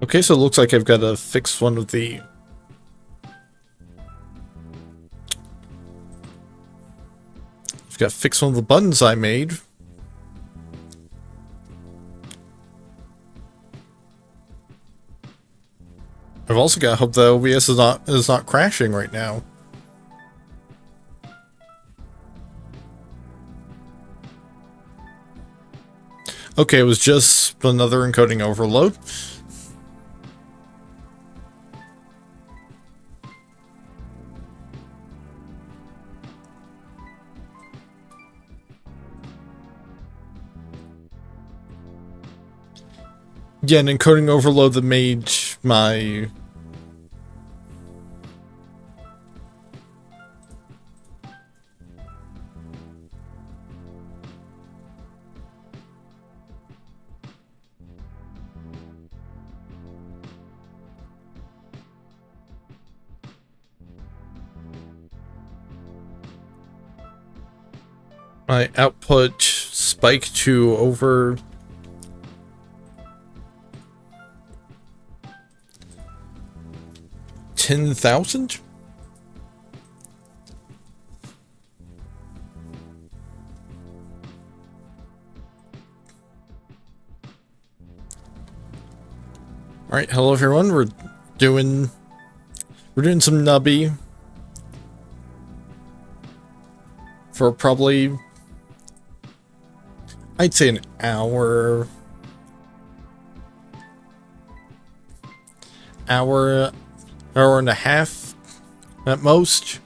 Okay, so it looks like I've got to fix one of the... I've got to fix one of the buttons I made. I've also got to hope the OBS is not crashing right now. Okay, it was just another encoding overload. Yeah, an encoding overload that made my... my output spike to over 10,000? Alright, hello everyone, we're doing some Nubby for probably, I'd say an hour and a half at most,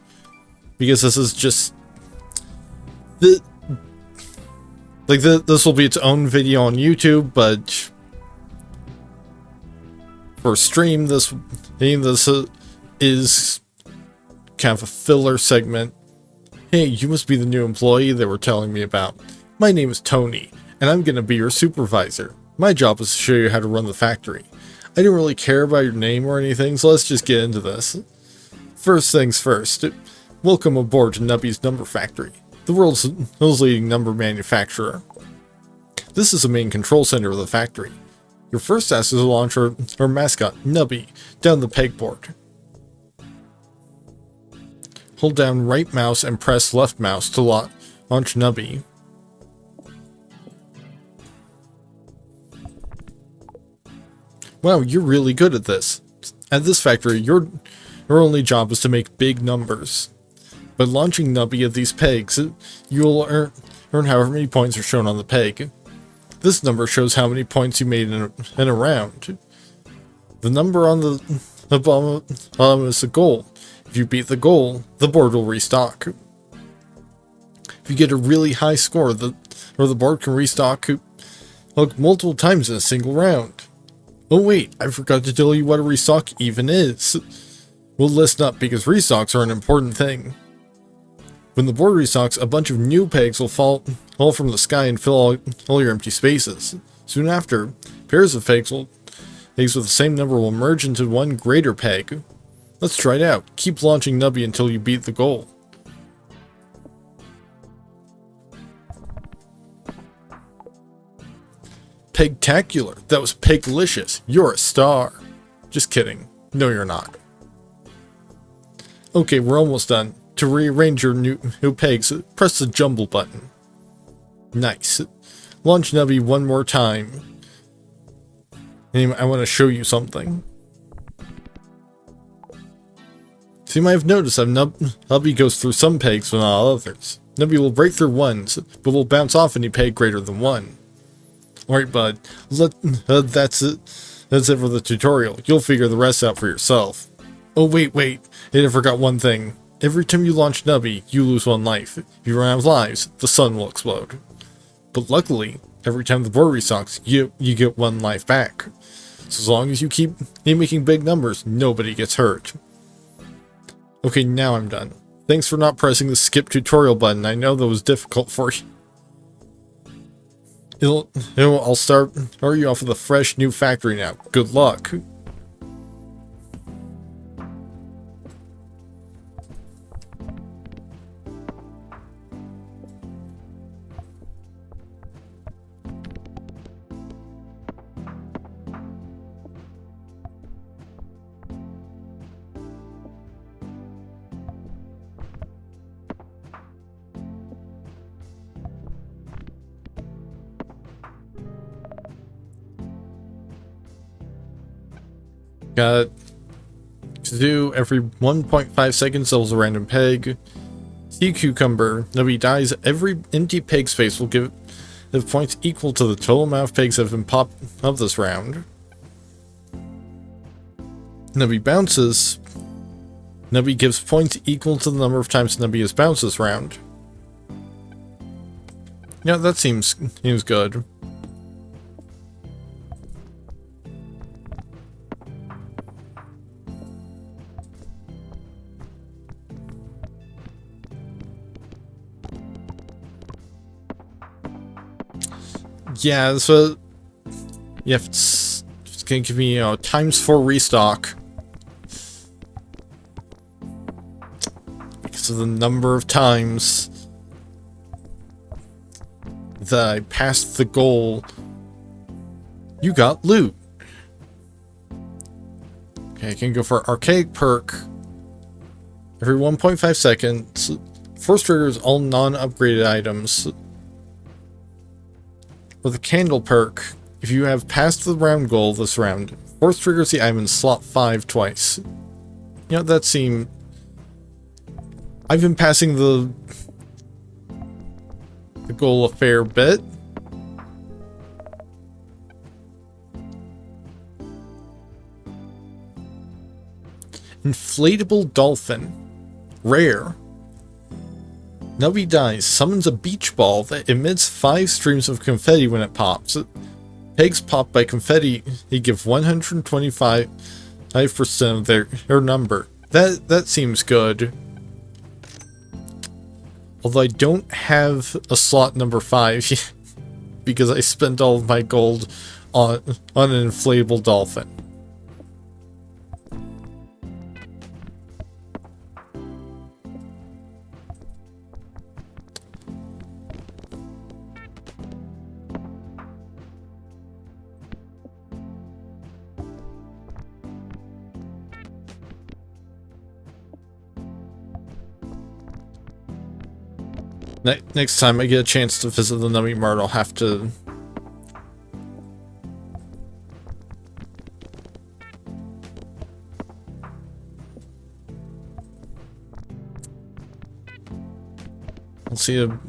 because this is just this will be its own video on YouTube, but for stream this is kind of a filler segment. Hey, you must be the new employee they were telling me about. My name is Tony, and I'm gonna be your supervisor. My job is to show you how to run the factory. I didn't really care about your name or anything, so let's just get into this. First things first, welcome aboard to Nubby's Number Factory, the world's leading number manufacturer. This is the main control center of the factory. Your first task is to launch our mascot, Nubby, down the pegboard. Hold down right mouse and press left mouse to launch Nubby. Wow, you're really good at this. At this factory, your only job is to make big numbers. By launching Nubby at these pegs, you'll earn however many points are shown on the peg. This number shows how many points you made in a round. The number on the bottom is the goal. If you beat the goal, the board will restock. If you get a really high score, the board can restock multiple times in a single round. Oh wait, I forgot to tell you what a restock even is. We'll listen up because restocks are an important thing. When the board restocks, a bunch of new pegs will fall from the sky and fill all your empty spaces. Soon after, pairs of pegs with the same number will merge into one greater peg. Let's try it out. Keep launching Nubby until you beat the goal. Pegtacular. That was peglicious. You're a star. Just kidding. No, you're not. Okay, we're almost done. To rearrange your new pegs, press the jumble button. Nice. Launch Nubby one more time. Anyway, I want to show you something. So you might have noticed that Nubby goes through some pegs but not others. Nubby will break through ones, but will bounce off any peg greater than one. Alright, bud. That's it. That's it for the tutorial. You'll figure the rest out for yourself. Oh, wait. I forgot one thing. Every time you launch Nubby, you lose one life. If you run out of lives, the sun will explode. But luckily, every time the board restocks, you get one life back. So as long as you keep making big numbers, nobody gets hurt. Okay, now I'm done. Thanks for not pressing the skip tutorial button. I know that was difficult for you. I'll start you off with a fresh new factory now. Good luck. Got to do every 1.5 seconds doubles a random peg. Sea cucumber. Nubby dies. Every empty peg space will give points equal to the total amount of pegs that have been popped of this round. Nubby bounces. Nubby gives points equal to the number of times Nubby has bounced this round. Yeah, that seems good. Yeah, so yeah, it's gonna give me, ×4 restock. Because of the number of times that I passed the goal. You got loot. Okay, I can go for archaic perk. Every 1.5 seconds. Force triggers all non-upgraded items. With the candle perk, if you have passed the round goal this round, force triggers the item in slot 5 twice. You know, that seemed... I've been passing the goal a fair bit. Inflatable dolphin. Rare. Nubby dies, summons a beach ball that emits 5 streams of confetti when it pops. Pegs popped by confetti, they give 125% of their number. That seems good. Although I don't have a slot number 5 because I spent all of my gold on an inflatable dolphin. Next time I get a chance to visit the Nubby Mart, I'll have to...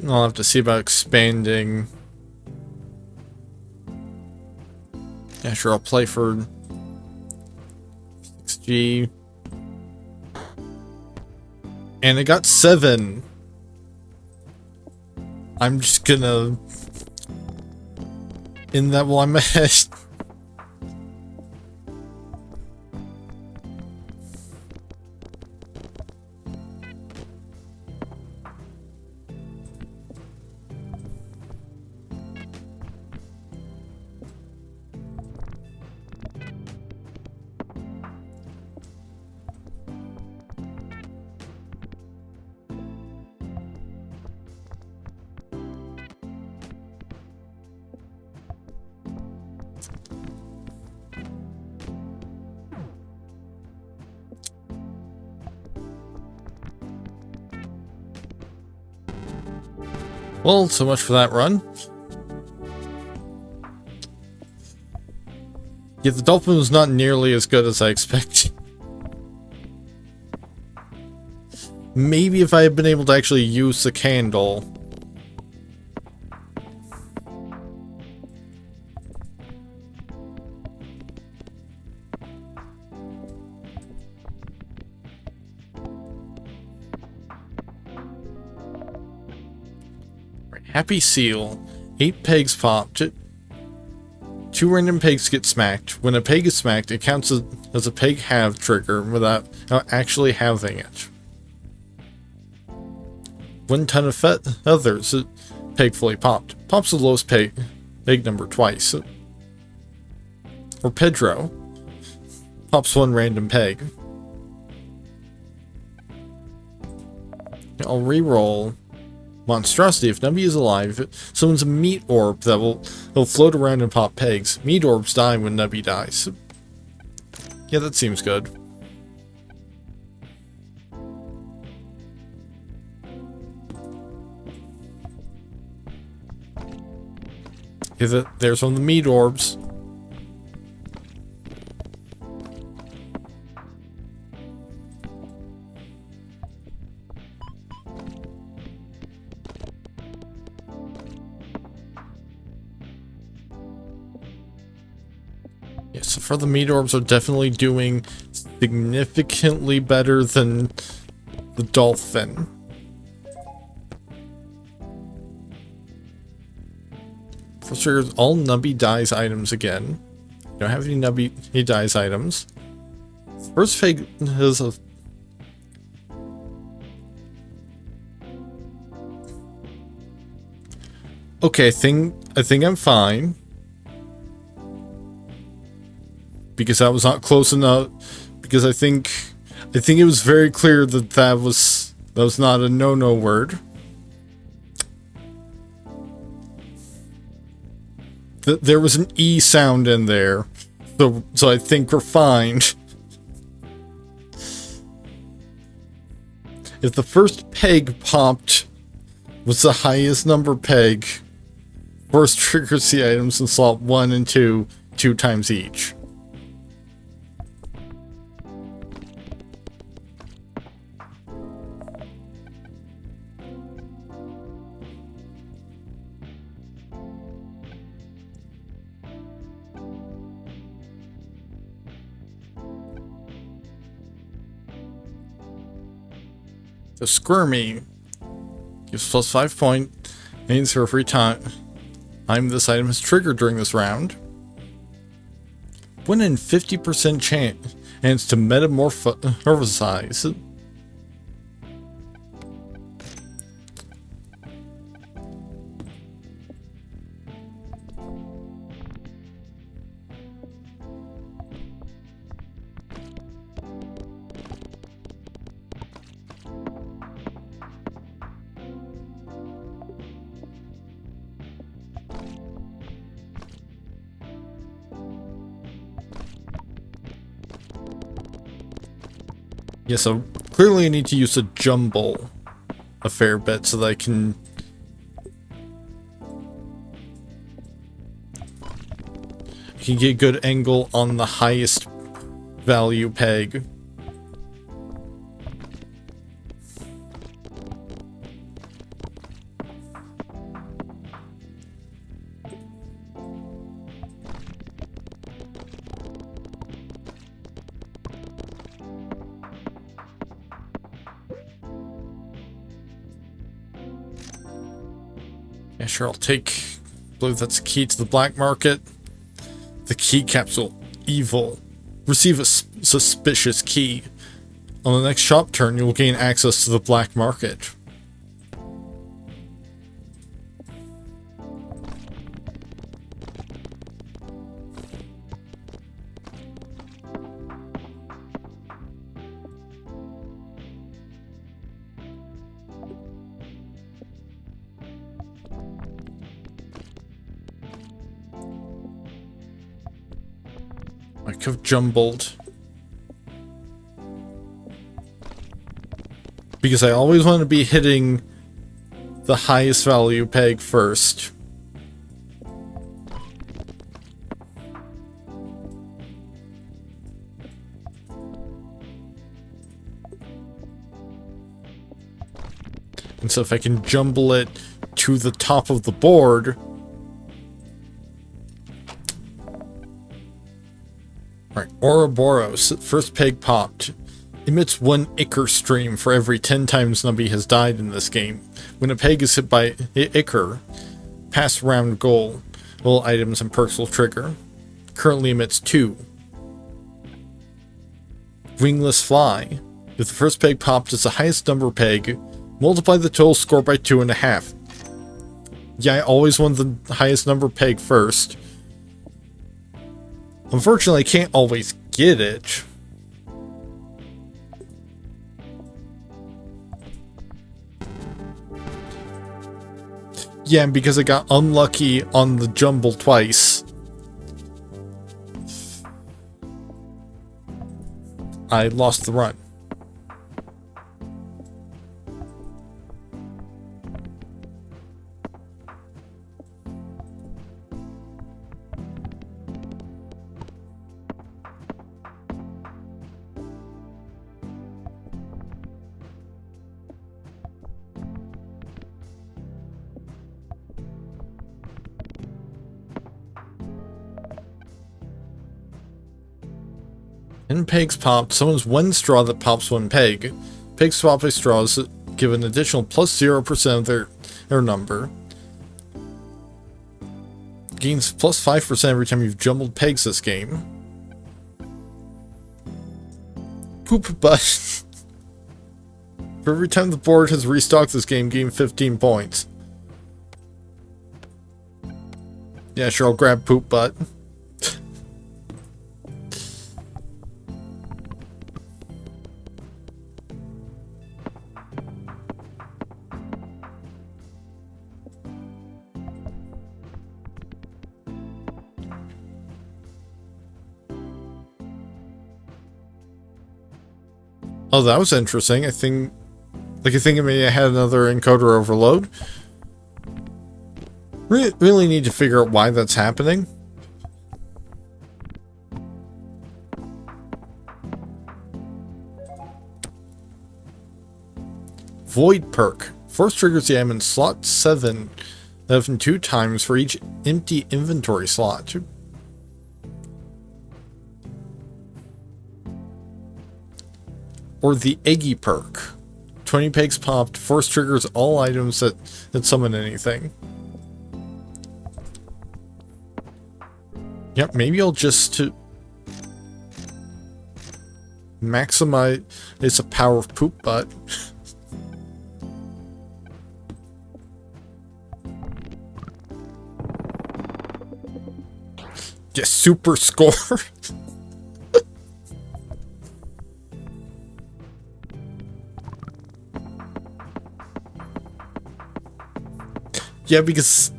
I'll have to see about expanding. Yeah, sure, I'll play for 6G. And I got 7. I'm just gonna end that while I'm ahead. Well, so much for that run. Yeah, the dolphin was not nearly as good as I expected. Maybe if I had been able to actually use the candle. Happy Seal. 8 pegs popped. 2 random pegs get smacked. When a peg is smacked, it counts as a peg halve trigger without actually halving it. 1 ton of feathers. Peg fully popped. Pops the lowest peg number twice. Or Pedro. Pops 1 random peg. I'll re-roll. Monstrosity. If Nubby is alive, it summons a meat orb that will float around and pop pegs. Meat orbs die when Nubby dies. Yeah, that seems good. Yeah, there's one of the meat orbs. So far the meat orbs are definitely doing significantly better than the dolphin. First trigger all Nubby dies items again. Don't have any Nubby dies items. First peg has a... Okay, I think I'm fine. Because that was not close enough. Because I think it was very clear that that was not a no-no word. There was an E sound in there. So I think we're fine. If the first peg popped was the highest number peg, first triggers the items in slot 1 and 2 times each. The Squirmy gives plus 5 points, means for every time this item is triggered during this round. 1 in 50% chance to metamorphosize. Yeah, so clearly I need to use a jumble a fair bit so that I can get a good angle on the highest value peg. Yeah, sure, I'll take... I believe that's the key to the black market. The key capsule. Evil. Receive a suspicious key. On the next shop turn, you will gain access to the black market. I could have jumbled. Because I always want to be hitting the highest value peg first. And so if I can jumble it to the top of the board... Alright, Ouroboros, first peg popped. Emits 1 Ichor stream for every 10 times Nubby has died in this game. When a peg is hit by Ichor, pass round goal. All items and perks will trigger. Currently emits 2. Wingless Fly. If the first peg popped is the highest number peg, multiply the total score by 2.5. Yeah, I always want the highest number peg first. Unfortunately, I can't always get it. Yeah, and because I got unlucky on the jumble twice, I lost the run. 10 pegs popped. Someone's one straw that pops one peg. Pegs swapped by straws give an additional plus 0% of their number. Gains plus 5% every time you've jumbled pegs this game. Poop butt. For every time the board has restocked this game, gain 15 points. Yeah, sure, I'll grab poop butt. Oh, that was interesting. I think it may have had another encoder overload. Really need to figure out why that's happening. Void perk. Force triggers the item in slot 7 2 times for each empty inventory slot. Or the Eggy perk. 20 pegs popped. Force triggers all items that summon anything. Yep, maybe I'll just maximize the power of poop butt. Get super score. Yeah, because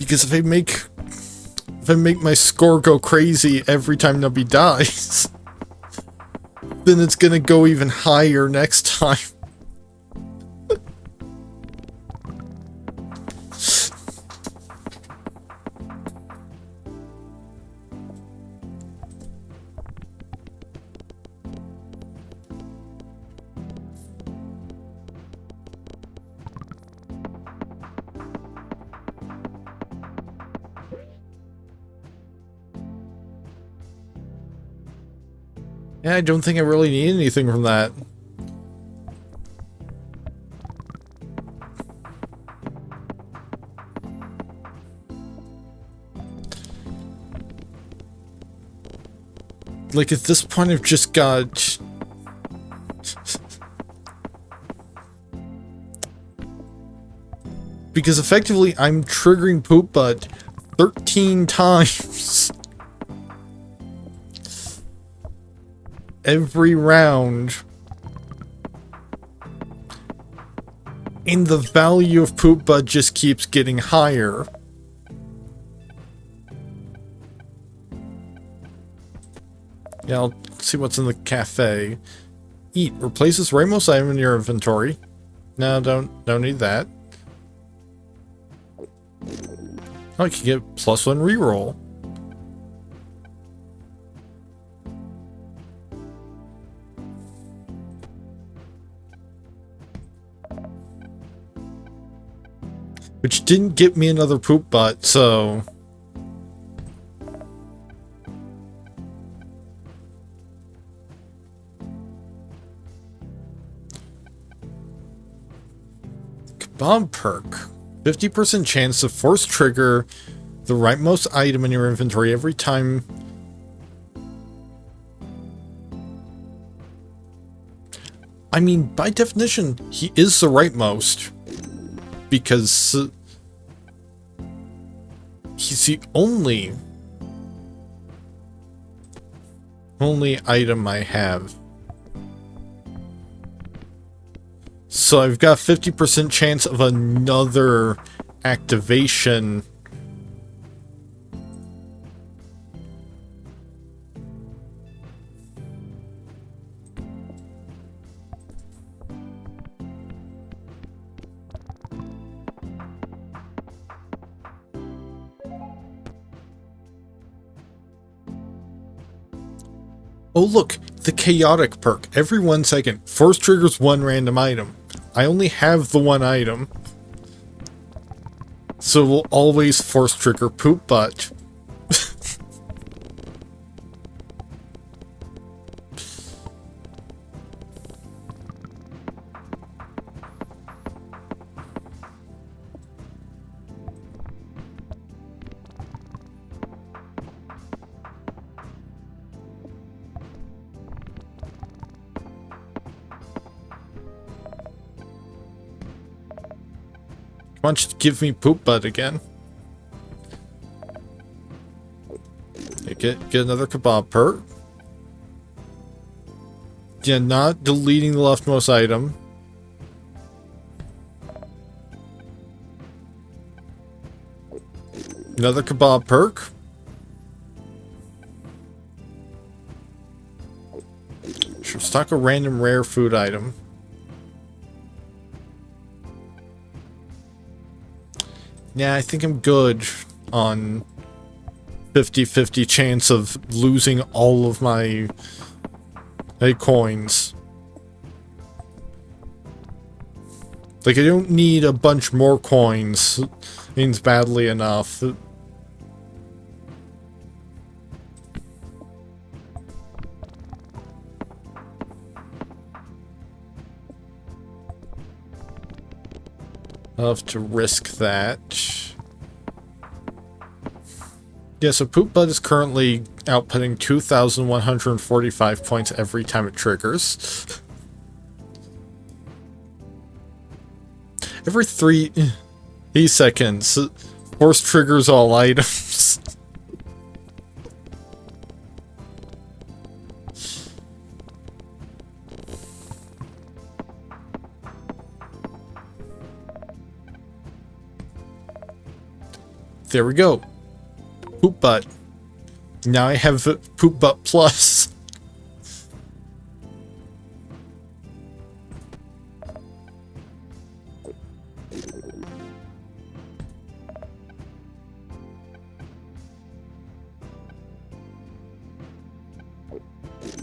if I make my score go crazy every time Nubby dies, then it's gonna go even higher next time. Yeah, I don't think I really need anything from that. Like, at this point, I've just got... Because effectively, I'm triggering poop butt 13 times. Every round. And the value of poop butt just keeps getting higher. Yeah, I'll see what's in the cafe. Eat. Replaces rightmost item in your inventory. No, don't need that. Oh, you can get +1 reroll. Which didn't get me another poop butt, so... Kebab perk. 50% chance to force trigger the rightmost item in your inventory every time... I mean, by definition, he is the rightmost. Because he's the only item I have. So I've got 50% chance of another activation. Oh look, the chaotic perk. Every 1 second, force triggers 1 random item. I only have the 1 item. So we'll always force trigger poop butt. Why don't you give me poop butt again? Okay, get another kebab perk. Yeah, not deleting the leftmost item. Another kebab perk. Sure, stock a random rare food item. Yeah, I think I'm good on 50-50 chance of losing all of my coins. Like, I don't need a bunch more coins. Means badly enough. I'll have to risk that. Yeah, so Poop Butt is currently outputting 2,145 points every time it triggers. Every 3 seconds, force triggers all items. There we go. Poop Butt. Now I have Poop Butt Plus.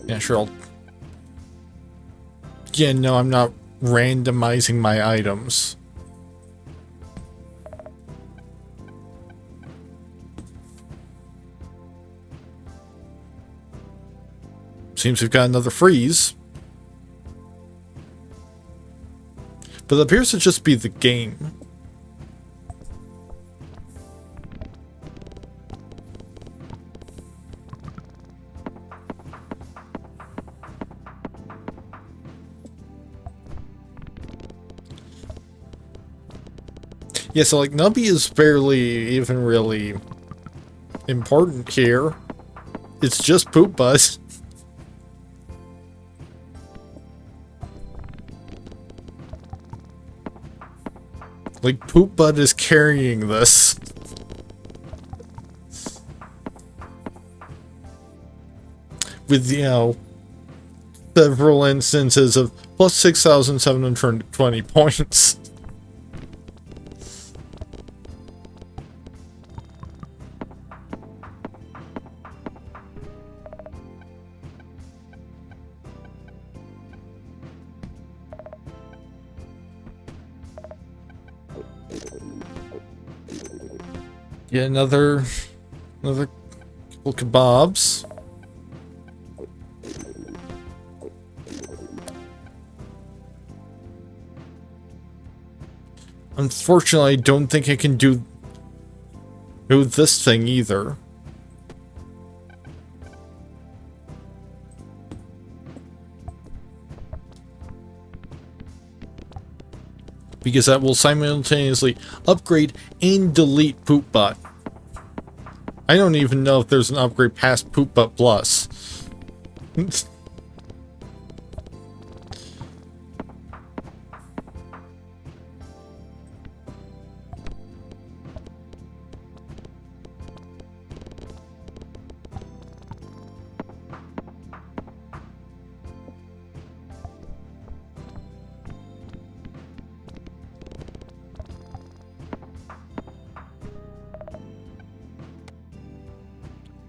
Yeah, sure. Yeah, no, I'm not randomizing my items. Seems we've got another freeze. But it appears to just be the game. Yeah, so like Nubby is barely even really important here. It's just Poop Butt. Like, Poop Butt is carrying this. With, you know, several instances of plus 6,720 points. Yeah, another couple kebabs. Unfortunately, I don't think I can do this thing either. Because that will simultaneously upgrade and delete Poop Butt. I don't even know if there's an upgrade past Poop Butt Plus.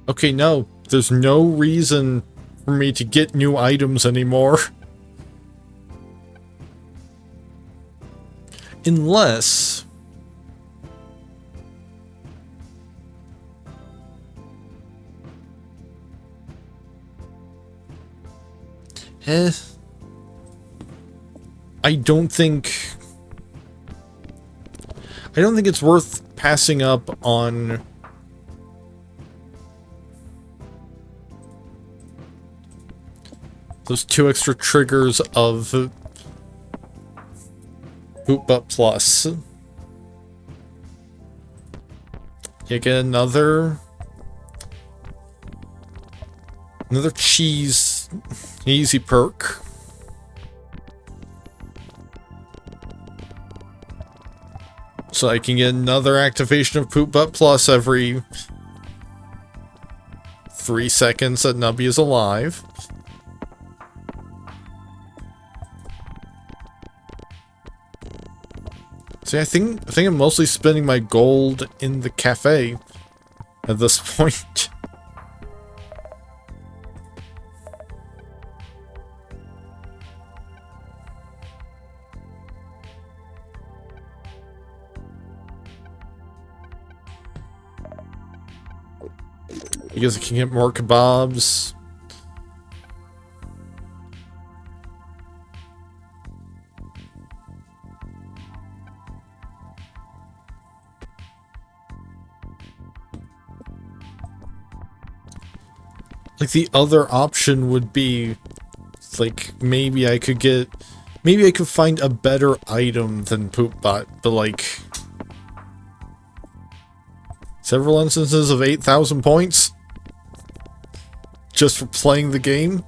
Okay, no. There's no reason for me to get new items anymore. Unless... I don't think it's worth passing up on those 2 extra triggers of Poop Butt Plus. You get another cheese easy perk. So I can get another activation of Poop Butt Plus every 3 seconds that Nubby is alive. See, I think I'm mostly spending my gold in the cafe at this point. Because I can get more kebabs. Like, the other option would be, like, maybe I could find a better item than Poop Butt, but like, several instances of 8,000 points just for playing the game.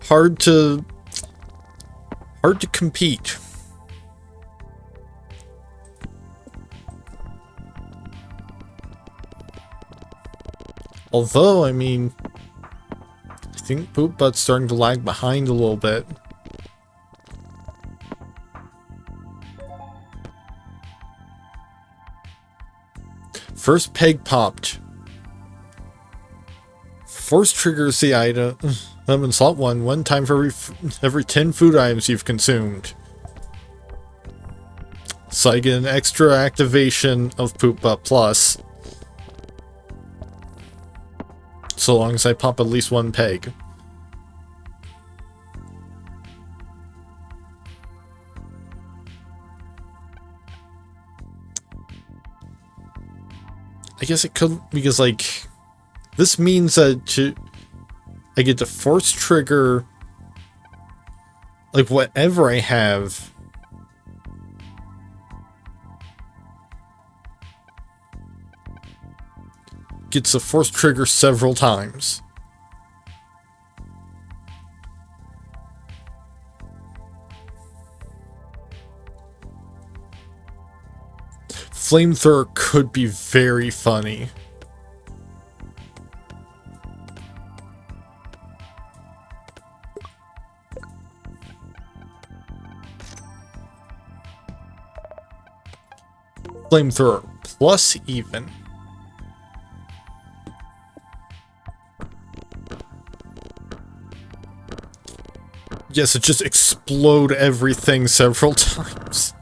Hard to compete. Although, I mean, I think Poop Butt's starting to lag behind a little bit. First peg popped. Force triggers the item in slot 1 time for every 10 food items you've consumed. So I get an extra activation of Poop Butt Plus. So long as I pop at least 1 peg. I guess it could, because like, this means that I get to force trigger like whatever I have. Gets a force trigger several times. Flamethrower could be very funny. Flamethrower plus even. Yes, it just explode everything several times.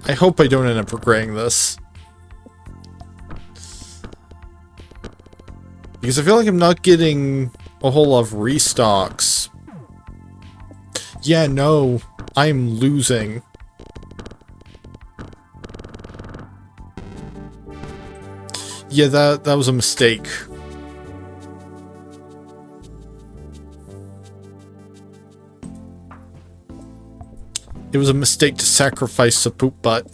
I hope I don't end up regretting this. Because I feel like I'm not getting a whole lot of restocks. Yeah, no, I'm losing. Yeah, that was a mistake. It was a mistake to sacrifice the Poop Butt.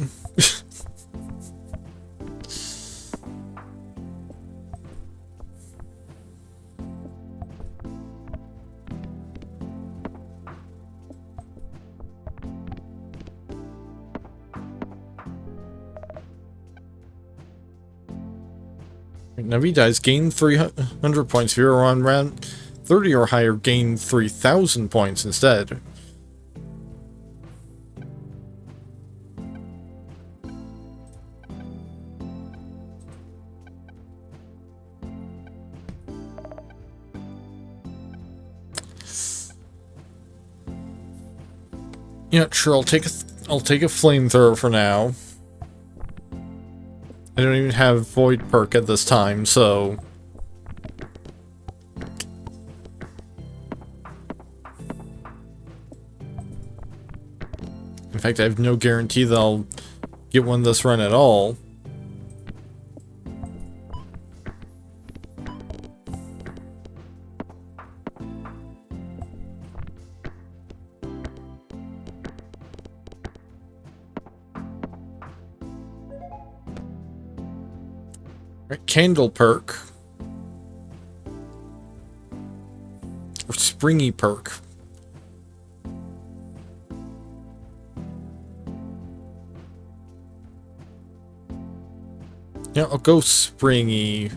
Nubby dies, gain 300 points. If you're on round 30 or higher, gain 3,000 points instead. Yeah, sure, I'll take a flamethrower for now. I don't even have Void perk at this time, so... In fact, I have no guarantee that I'll get one this run at all. Right, candle perk. Or springy perk. Yeah, I'll go springy.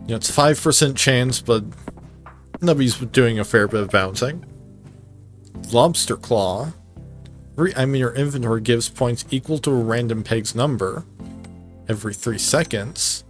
Yeah, it's 5% chance, but Nubby's doing a fair bit of bouncing. Lobster claw. Every item in your inventory gives points equal to a random peg's number every 3 seconds.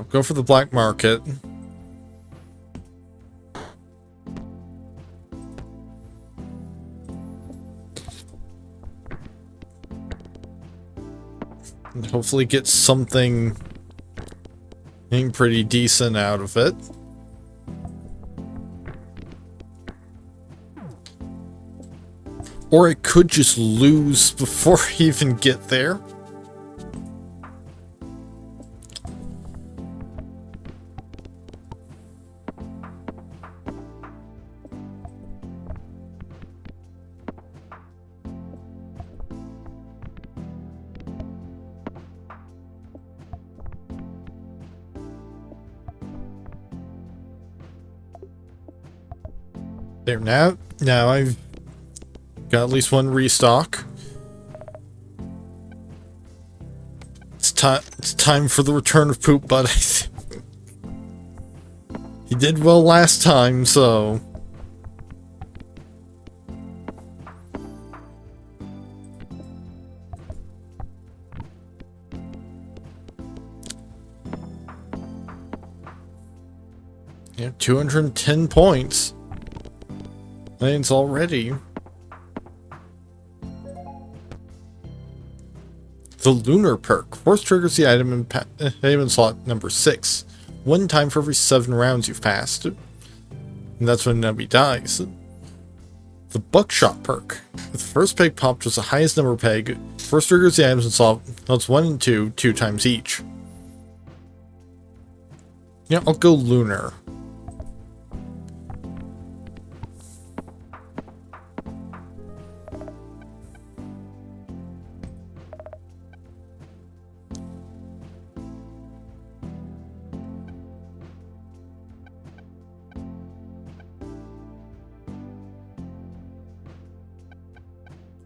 Go for the black market. And hopefully get something pretty decent out of it. Or it could just lose before I even get there. There, now I've got at least one restock. It's time for the return of Poop Butt, I think. He did well last time, so... Yeah, 210 points. Lanes already. The Lunar perk. Force triggers the item in slot number 6. 1 time for every 7 rounds you've passed. And that's when Nubby dies. The Buckshot perk. If the first peg popped was the highest number peg, force triggers the items in slots 1 and 2, 2 times each. Yeah, I'll go Lunar.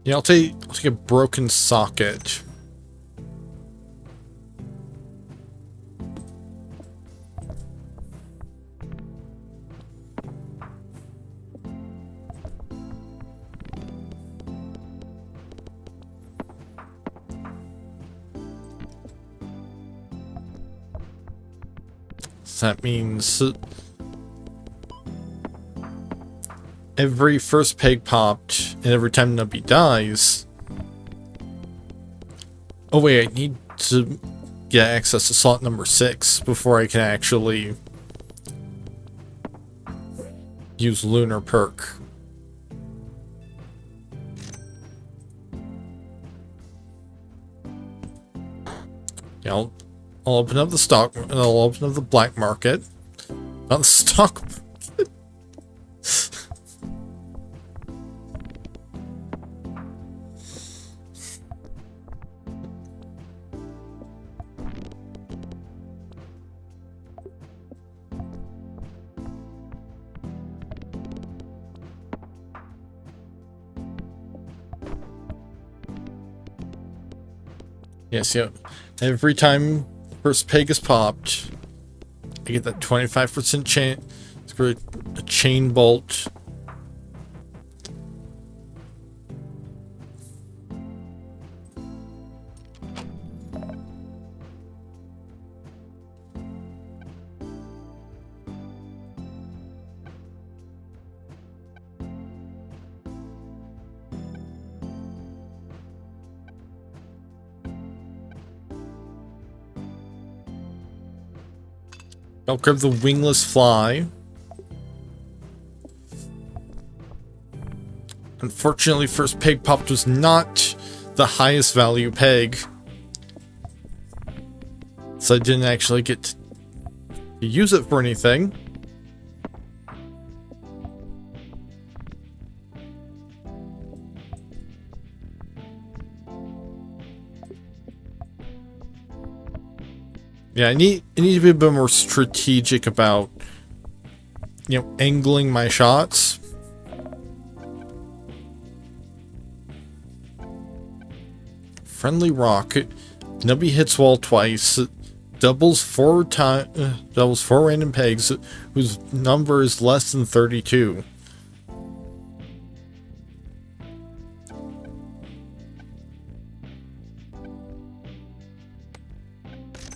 Yeah, I'll take a broken socket. So that means every first peg popped, and every time Nubby dies... Oh wait, I need to get access to slot number 6 before I can actually use Lunar perk. Yeah, I'll open up the stock, and I'll open up the black market. Not the stock market. Yes, yeah. Every time first peg is popped, I get that 25% chance for a chain bolt. I'll grab the wingless fly. Unfortunately, first peg popped was not the highest value peg, so I didn't actually get to use it for anything. Yeah, I need to be a bit more strategic about, angling my shots. Friendly rock. Nubby hits wall twice. Doubles four random pegs whose number is less than 32.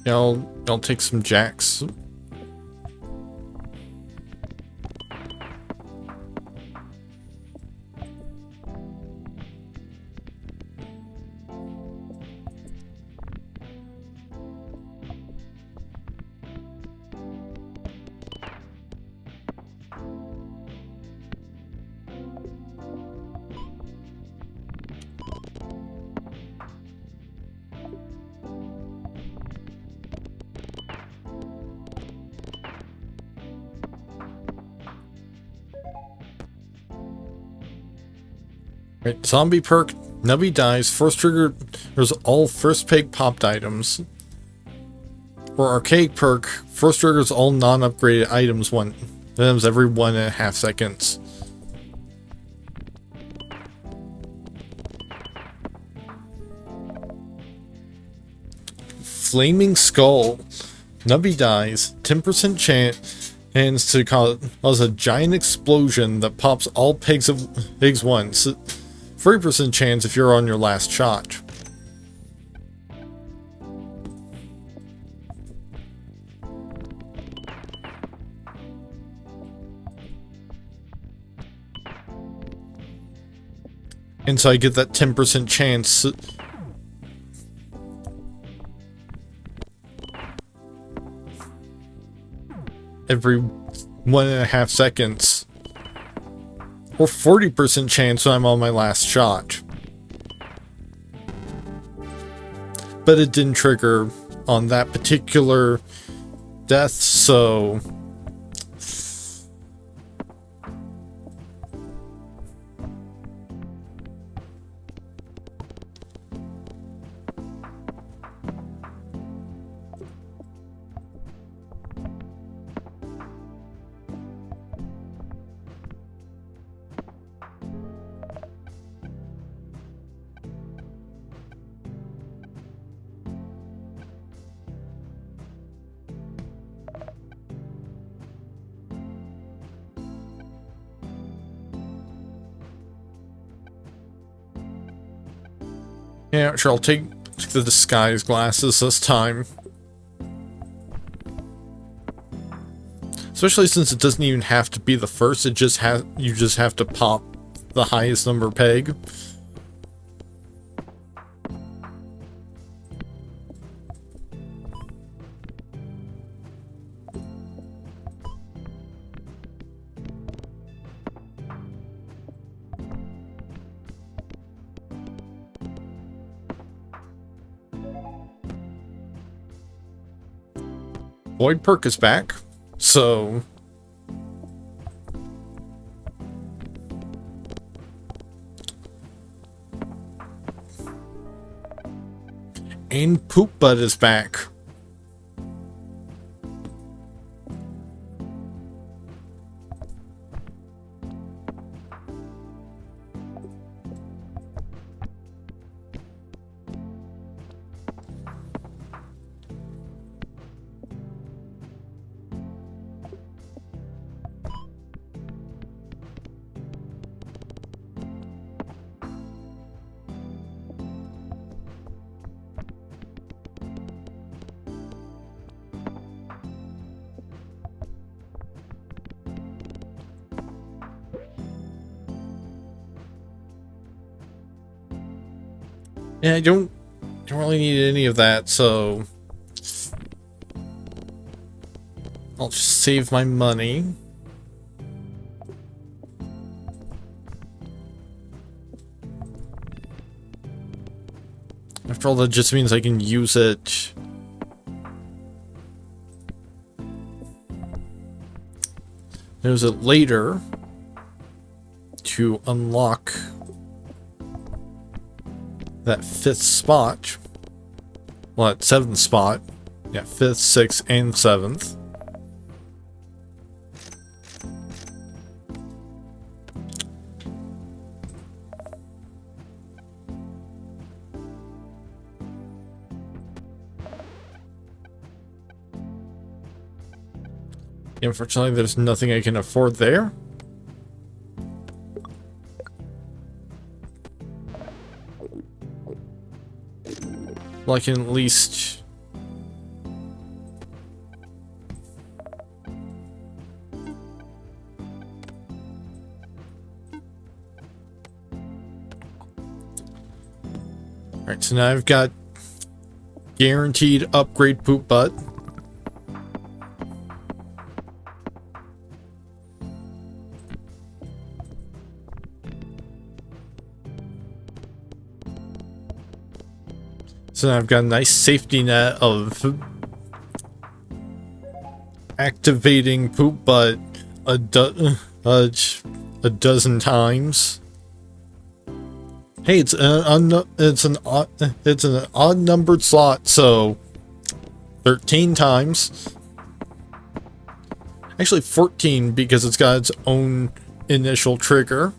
Yeah, I'll take some jacks. Right, zombie perk, Nubby dies, first trigger, there's all first peg popped items. For archaic perk, first triggers all non-upgraded items every 1.5 seconds. Flaming Skull, Nubby dies, 10% chance to cause a giant explosion that pops all pigs once. 3% chance if you're on your last shot. And so I get that 10% chance every 1.5 seconds. Or 40% chance when I'm on my last shot. But it didn't trigger on that particular death, so... yeah, sure, I'll take the disguise glasses this time. Especially since it doesn't even have to be the first, you just have to pop the highest number peg. Void perk is back, so... And Poop Butt is back. Yeah, I don't really need any of that, so I'll just save my money. After all, that just means I can use it. Use it later to unlock that 5th spot. Well, that 7th spot. Yeah, 5th, 6th, and 7th. Unfortunately, there's nothing I can afford there. Well, I can at least... Alright, so now I've got guaranteed upgrade poop butt. So now I've got a nice safety net of activating poop butt a dozen times. Hey, it's an odd numbered slot, so 13 times. Actually 14 because it's got its own initial trigger.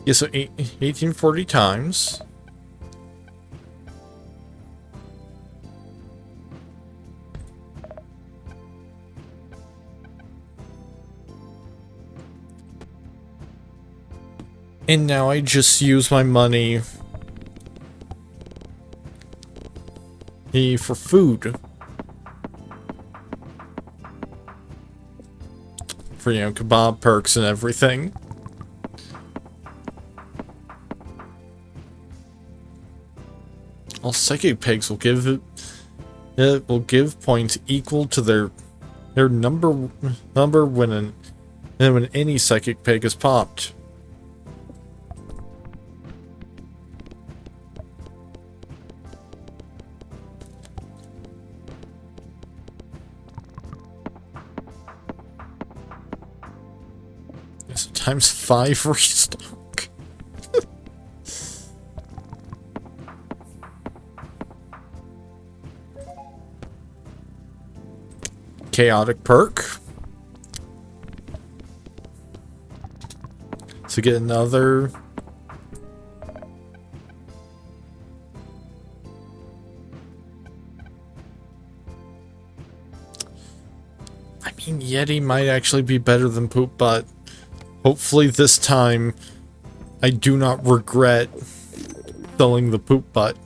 Yeah, so 1840 times. And now I just use my money for food. For, you know, kebab perks and everything. All psychic pegs will give points equal to their number when any psychic peg is popped. So times 5 restock. Chaotic perk. So get another. I mean, Yeti might actually be better than Poop Butt. Hopefully this time I do not regret selling the Poop Butt.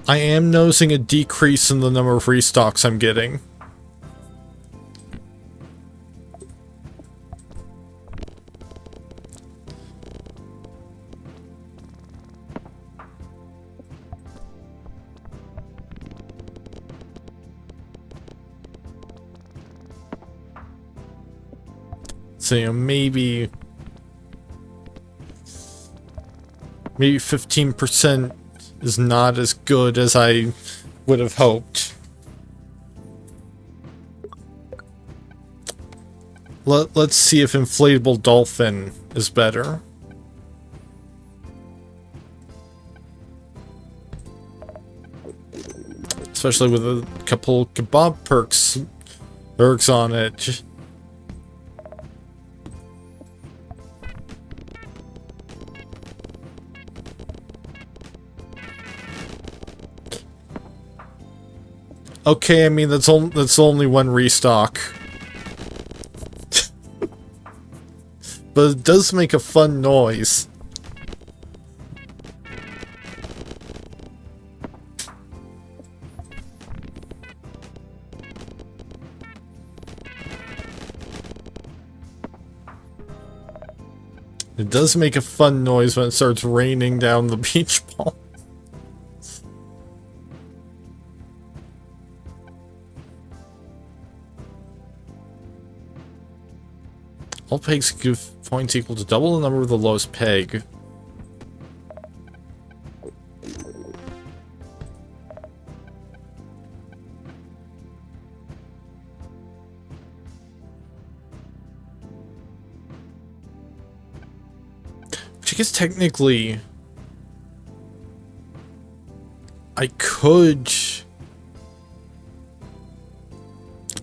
I am noticing a decrease in the number of restocks I'm getting. So, you know, maybe 15% is not as good as I would have hoped. Let's see if Inflatable Dolphin is better. Especially with a couple kebab perks Eric's on it. Okay, I mean that's only one restock. But it does make a fun noise. It does make a fun noise when it starts raining down the beach ball. All pegs give points equal to double the number of the lowest peg. Which I guess technically I could,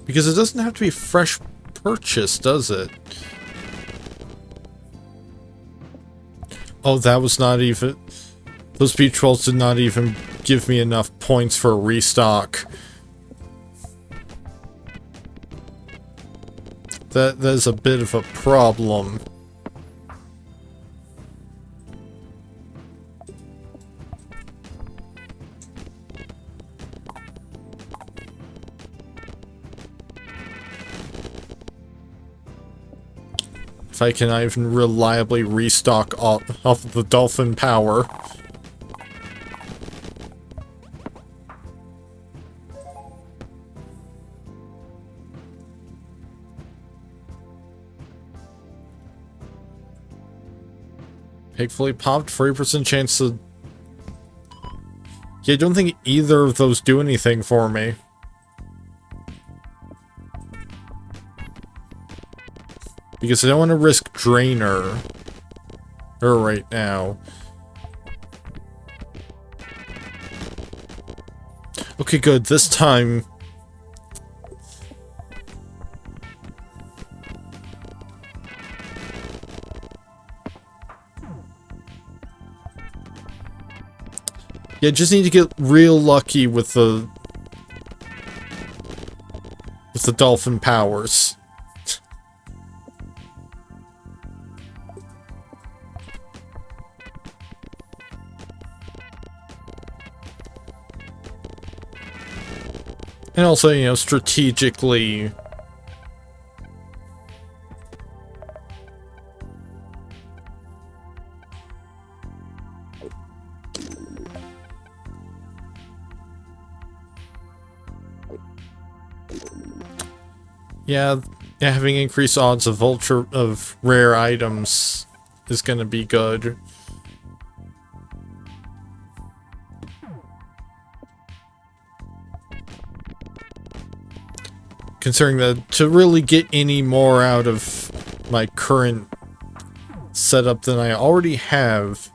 because it doesn't have to be a fresh purchase, does it? Oh, that was not even... Those beach balls did not even give me enough points for a restock. That is a bit of a problem. If I can even reliably restock off of the dolphin power. Pig fully popped, 40% chance to... Yeah, I don't think either of those do anything for me. Because I don't want to risk Drainer right now. Okay, good. This time... Yeah, just need to get real lucky with the dolphin powers. And also, you know, strategically... Yeah, having increased odds of rare items is gonna be good. Considering that to really get any more out of my current setup than I already have,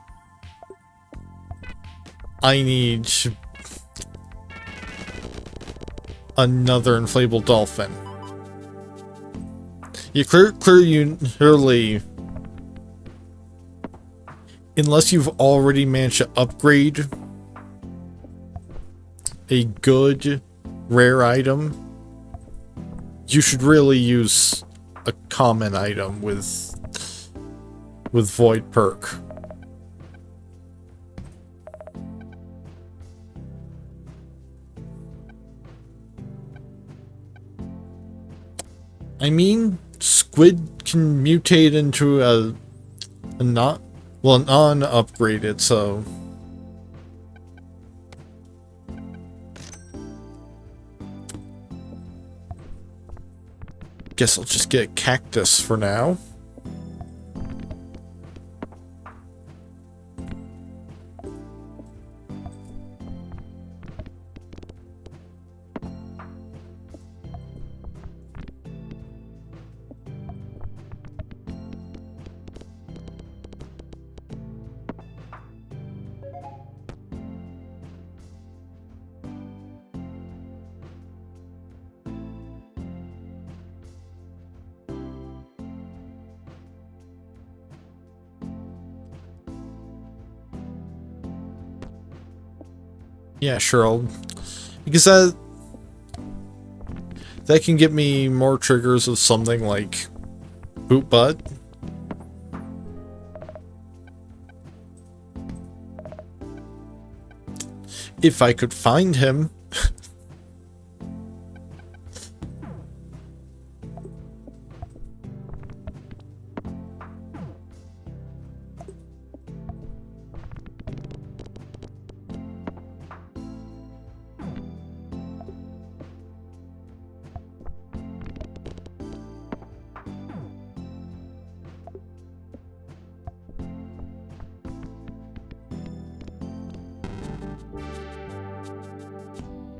I need another inflatable dolphin. You clearly, unless you've already managed to upgrade a good rare item, you should really use a common item with Void Perk. I mean, squid can mutate into a non-upgraded, so... Guess I'll just get a cactus for now. Yeah, sure. Because that can get me more triggers of something like boot butt. If I could find him.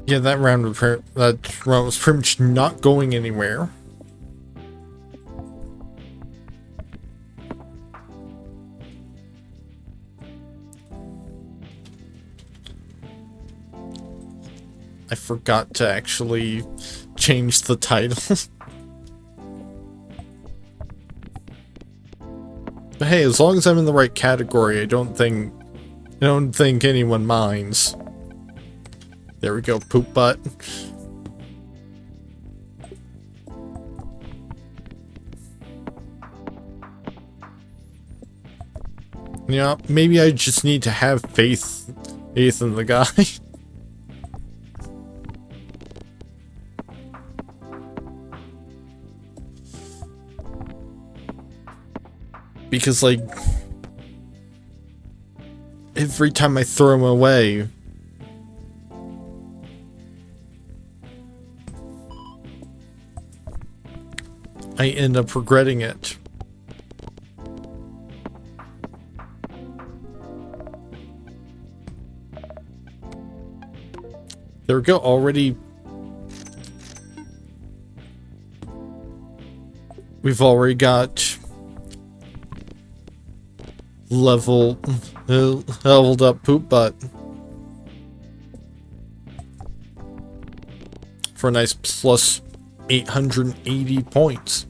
Yeah, that round was pretty much not going anywhere. I forgot to actually change the title. But hey, as long as I'm in the right category, I don't think anyone minds. There we go, poop butt. Yeah, maybe I just need to have faith in the guy. Because, like, every time I throw him away, I end up regretting it. There we go, we've already got leveled up poop butt for a nice plus 880 points.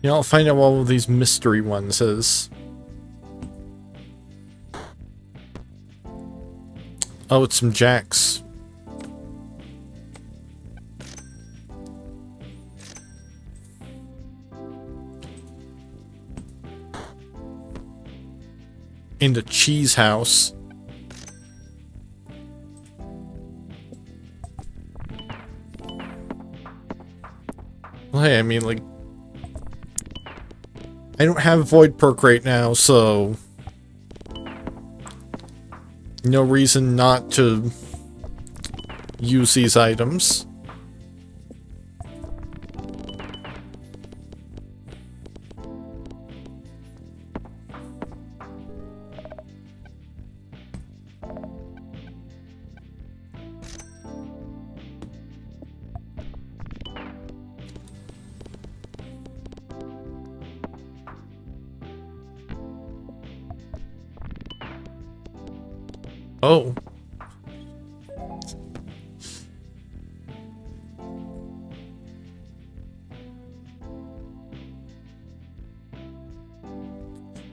You know, I'll find out what all of these mystery ones is. Oh, it's some jacks. In the cheese house. Well, hey, I mean, like, I don't have Void Perk right now, so no reason not to use these items. Oh.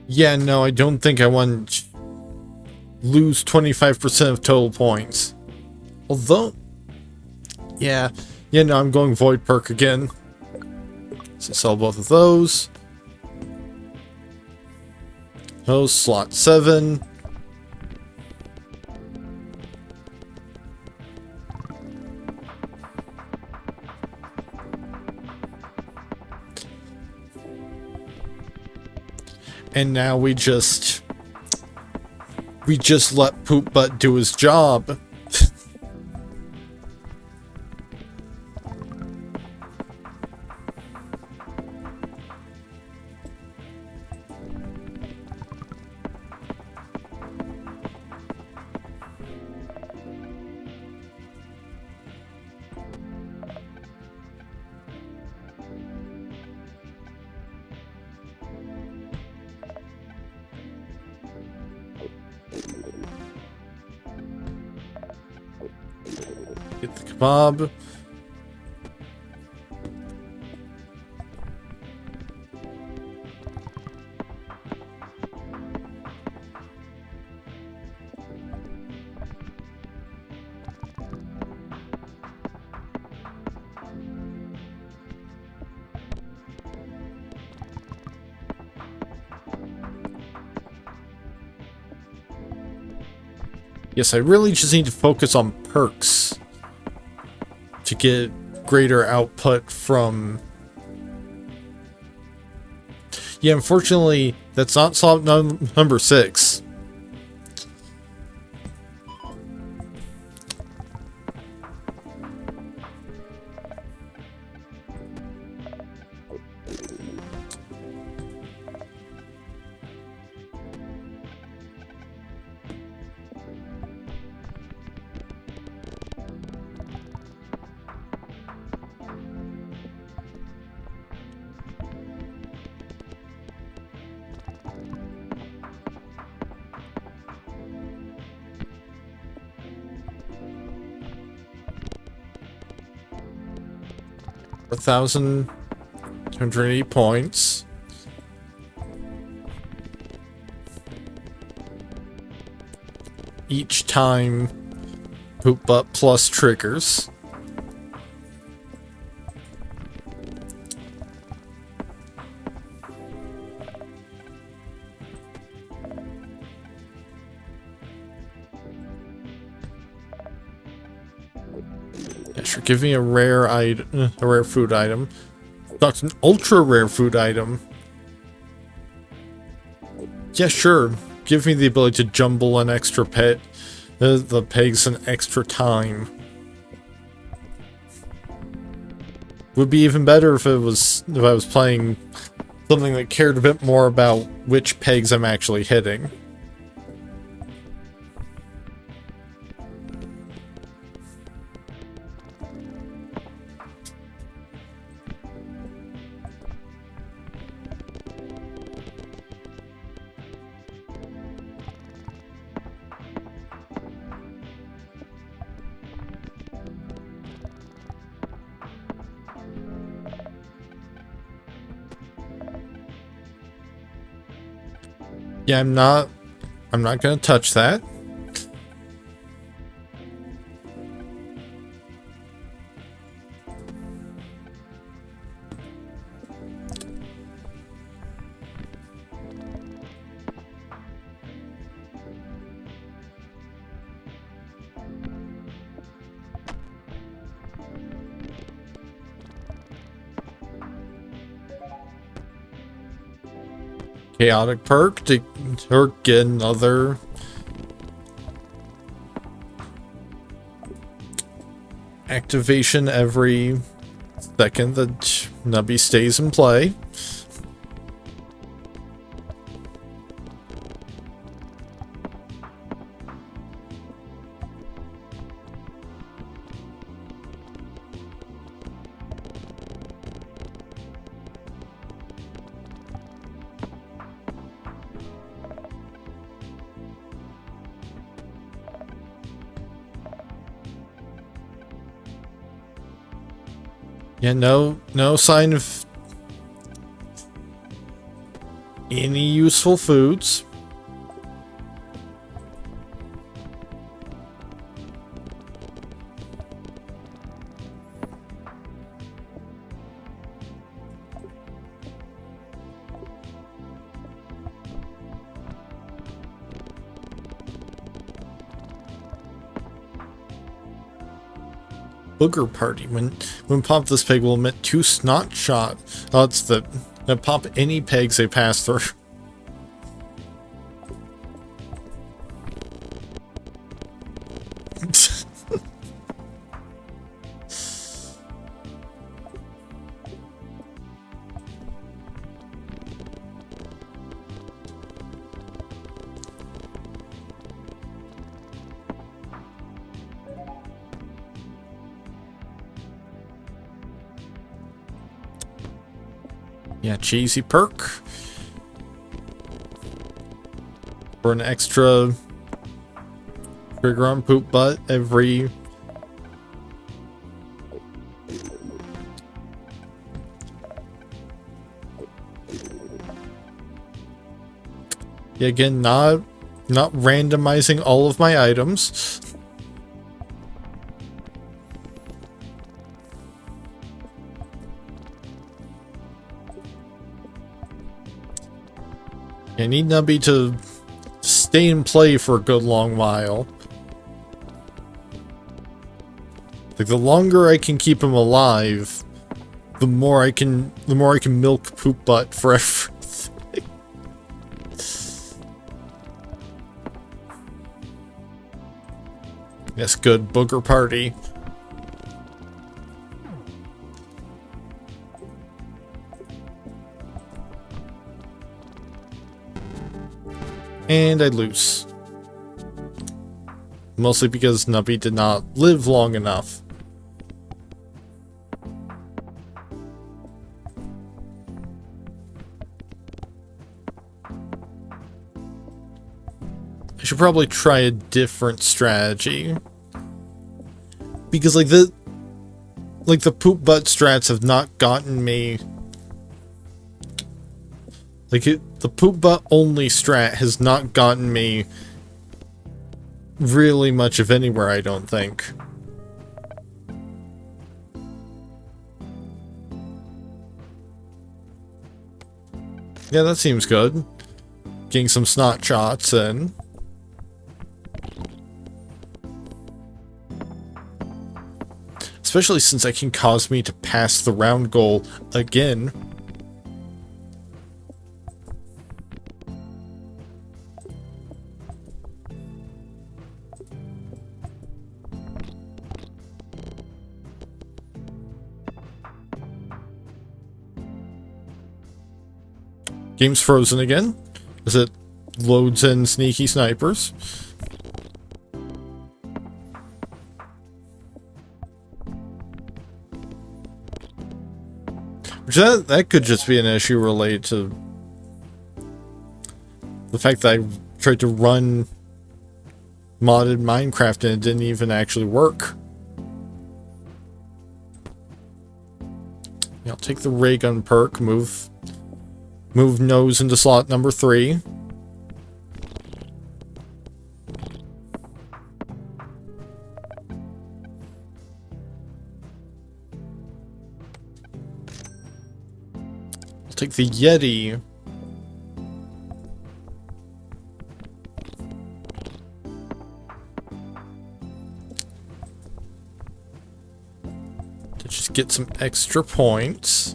Yeah, no, I don't think I want to lose 25% of total points. Although, yeah, no, I'm going Void Perk again. So sell both of those. Those, slot 7. And now we just let Poop Butt do his job. Get the kebab. Yes, I really just need to focus on perks to get greater output from... Yeah, unfortunately, that's not solved number 6. $1,280 points. Each time poop butt plus triggers. Yeah, sure. Give me a rare item, a rare food item. That's an ultra rare food item. Yeah, sure. Give me the ability to jumble an extra pet, the pegs an extra time. Would be even better if I was playing something that cared a bit more about which pegs I'm actually hitting. Yeah, I'm not gonna touch that. Chaotic perk to or get another activation every second that Nubby stays in play. Yeah, no sign of any useful foods. Booger party. When pop this peg will emit 2 snot shot. Oh, it's that pop any pegs they pass through. Yeah, cheesy perk for an extra trigger on poop butt every Yeah, again, not randomizing all of my items. I need Nubby to stay in play for a good long while. Like, the longer I can keep him alive, the more I can milk Poop Butt for everything. Yes, good. Booger party. And I lose. Mostly because Nubby did not live long enough. I should probably try a different strategy. Because like the Poop Butt strats have not gotten me. The Poop Butt only strat has not gotten me really much of anywhere, I don't think. Yeah, that seems good. Getting some snot shots in. Especially since that can cause me to pass the round goal again. Game's frozen again, as it loads in sneaky snipers. Which that could just be an issue related to the fact that I tried to run modded Minecraft and it didn't even actually work. Yeah, I'll take the ray gun perk, move nose into slot number 3. I'll take the Yeti. To just get some extra points.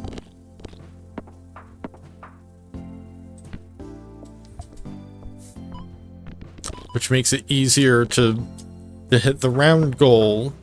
Which makes it easier to hit the round goal.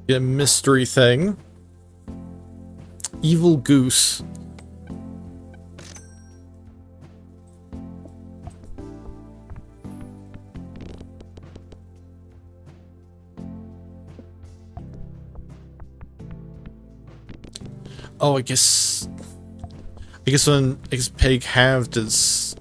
Get a mystery thing. Evil goose. Oh, I guess when Peg halved is.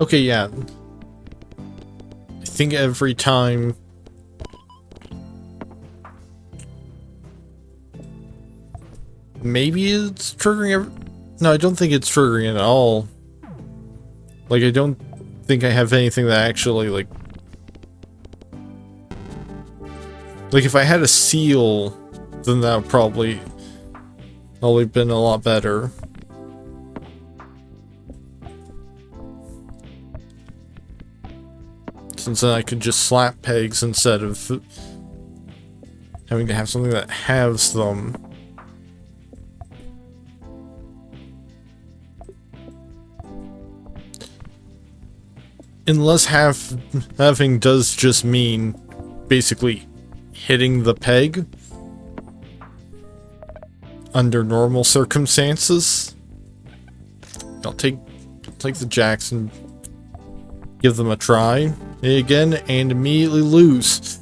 Okay, yeah. I think every time... Maybe it's triggering No, I don't think it's triggering at all. Like, I don't think I have anything that actually, like... Like, if I had a seal, then that would probably been a lot better. Since then I could just slap pegs instead of having to have something that halves them. unless having does just mean basically hitting the peg under normal circumstances. I'll take the jacks and give them a try again and immediately lose.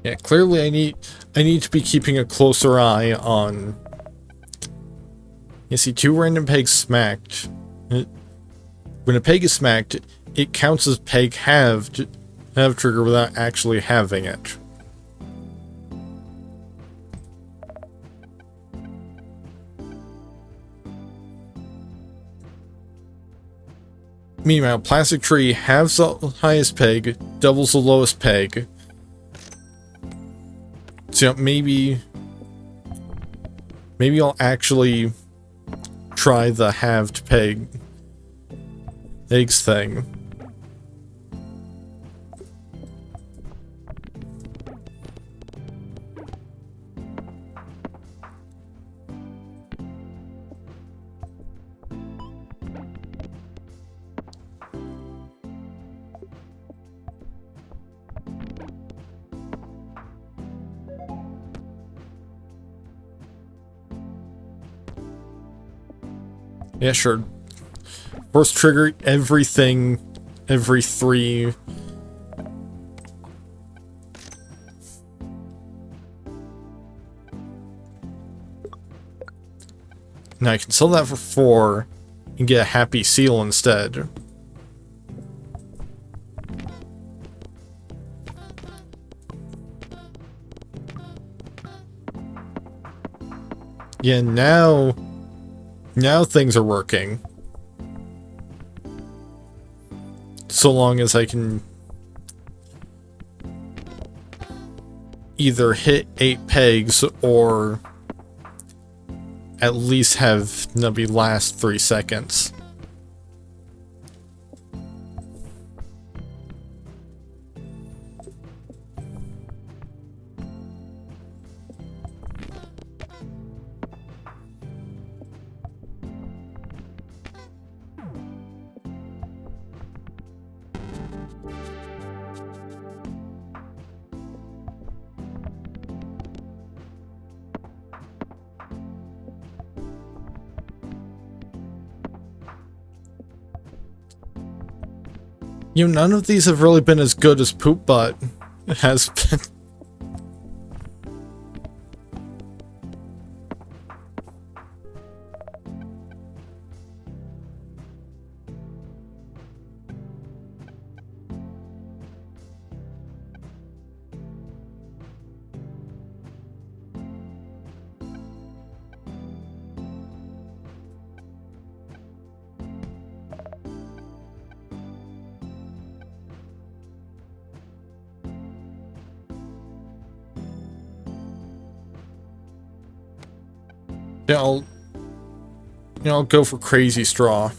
Yeah, clearly I need to be keeping a closer eye on. You see, 2 random pegs smacked. When a peg is smacked, it counts as peg have trigger without actually having it. Meanwhile, plastic tree halves the highest peg, doubles the lowest peg. So maybe I'll actually try the halved eggs thing. Yeah, sure. Force trigger everything every 3. Now I can sell that for 4 and get a happy seal instead. Yeah, now things are working. So long as I can either hit 8 pegs or at least have Nubby last 3 seconds. You know, none of these have really been as good as Poop Butt has been. Yeah, I'll go for Crazy Straw.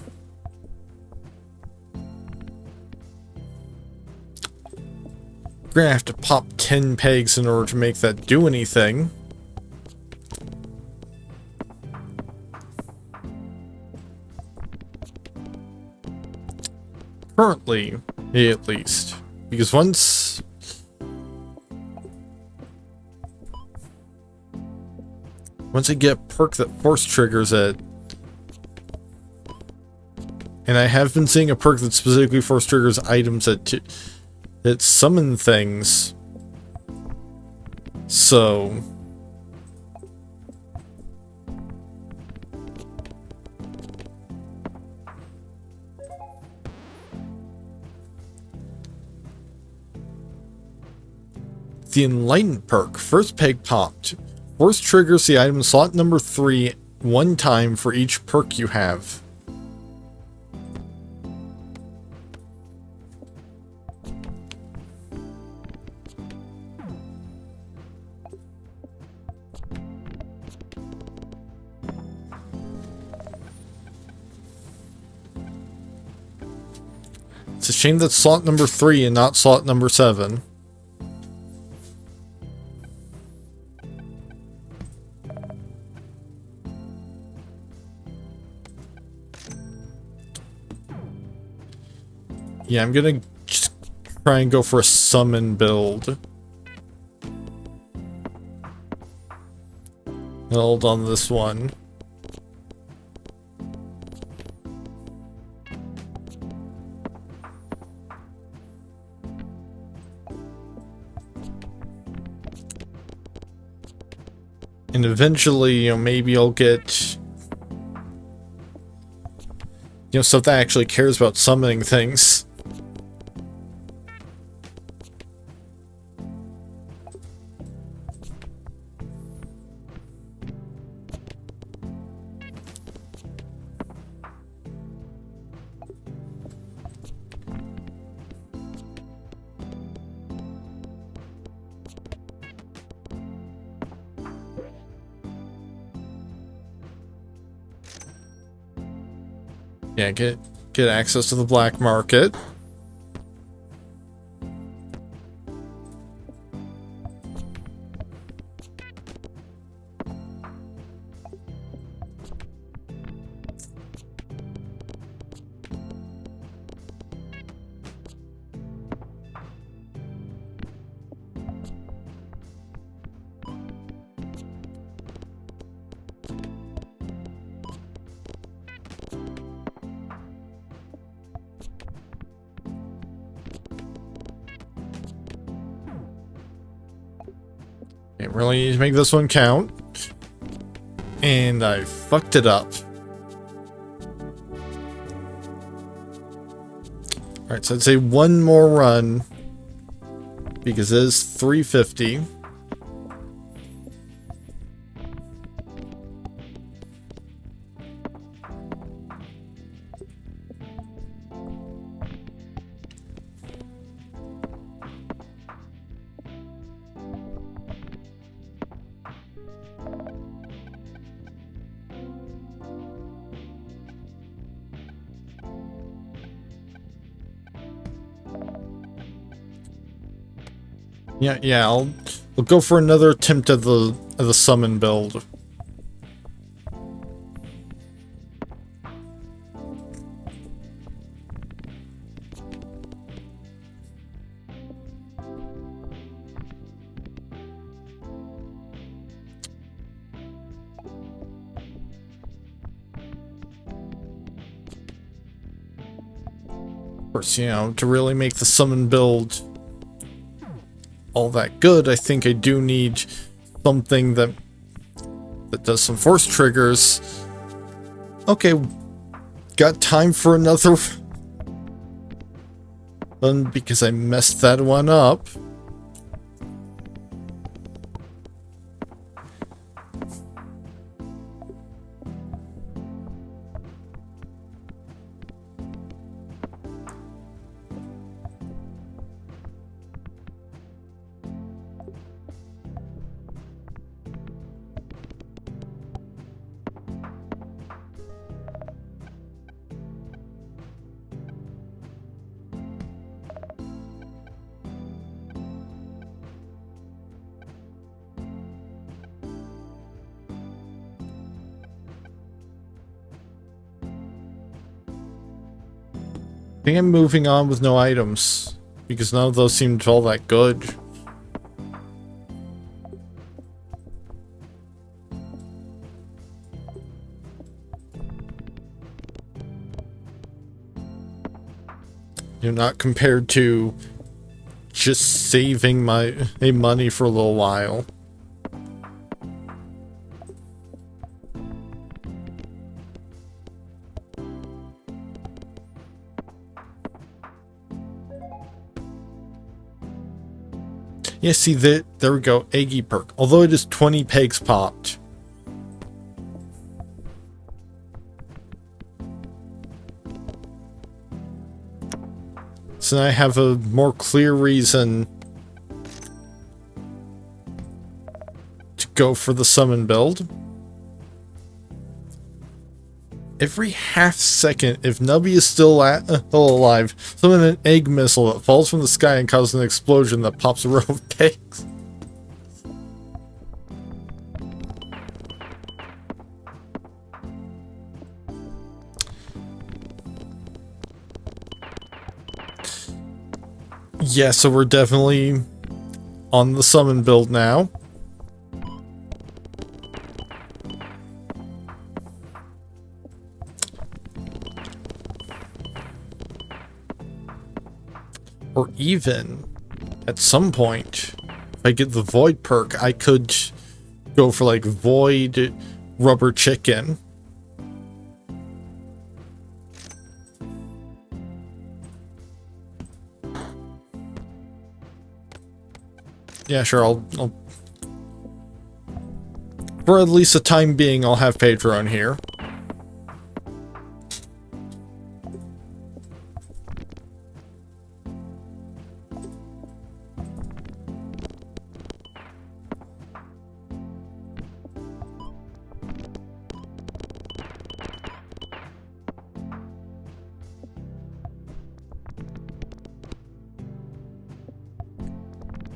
We're gonna have to pop 10 pegs in order to make that do anything. Currently, at least. Because once I get a perk that force triggers it, and I have been seeing a perk that specifically force triggers items that summon things, so the Enlightened perk, first peg popped. Force triggers the item slot number 3 one time for each perk you have. a shame that's slot number 3 and not slot number 7. Yeah, I'm gonna just try and go for a summon build. Hold on this one. And eventually, maybe I'll get, stuff that actually cares about summoning things. Yeah, get access to the black market. Okay, really need to make this one count. And I fucked it up. Alright, so I'd say one more run. Because it is 350. Yeah, I'll go for another attempt at the summon build. Of course, to really make the summon build all that good, I think I do need something that does some force triggers. Okay, got time for another one because I messed that one up. I think I'm moving on with no items, because none of those seemed all that good. Not compared to just saving my money for a little while. Yeah, see, there we go, Eggy perk. Although it is 20 pegs popped. So now I have a more clear reason to go for the summon build. Every half second, if Nubby is still alive, summon an egg missile that falls from the sky and causes an explosion that pops a row of pegs. Yeah, so we're definitely on the summon build now. Or even, at some point, if I get the Void perk, I could go for like Void Rubber Chicken. Yeah, sure, I'll for at least the time being, I'll have Pedro in here.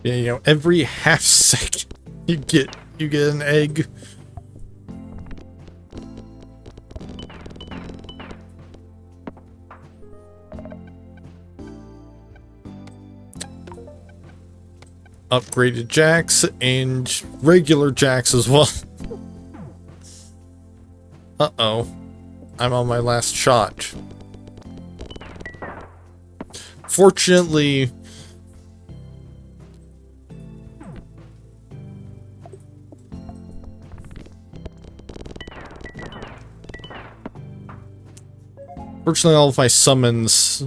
Yeah, you know, every half second you get an egg. Upgraded jacks and regular jacks as well. Uh-oh. I'm on my last shot. Fortunately, all of my summons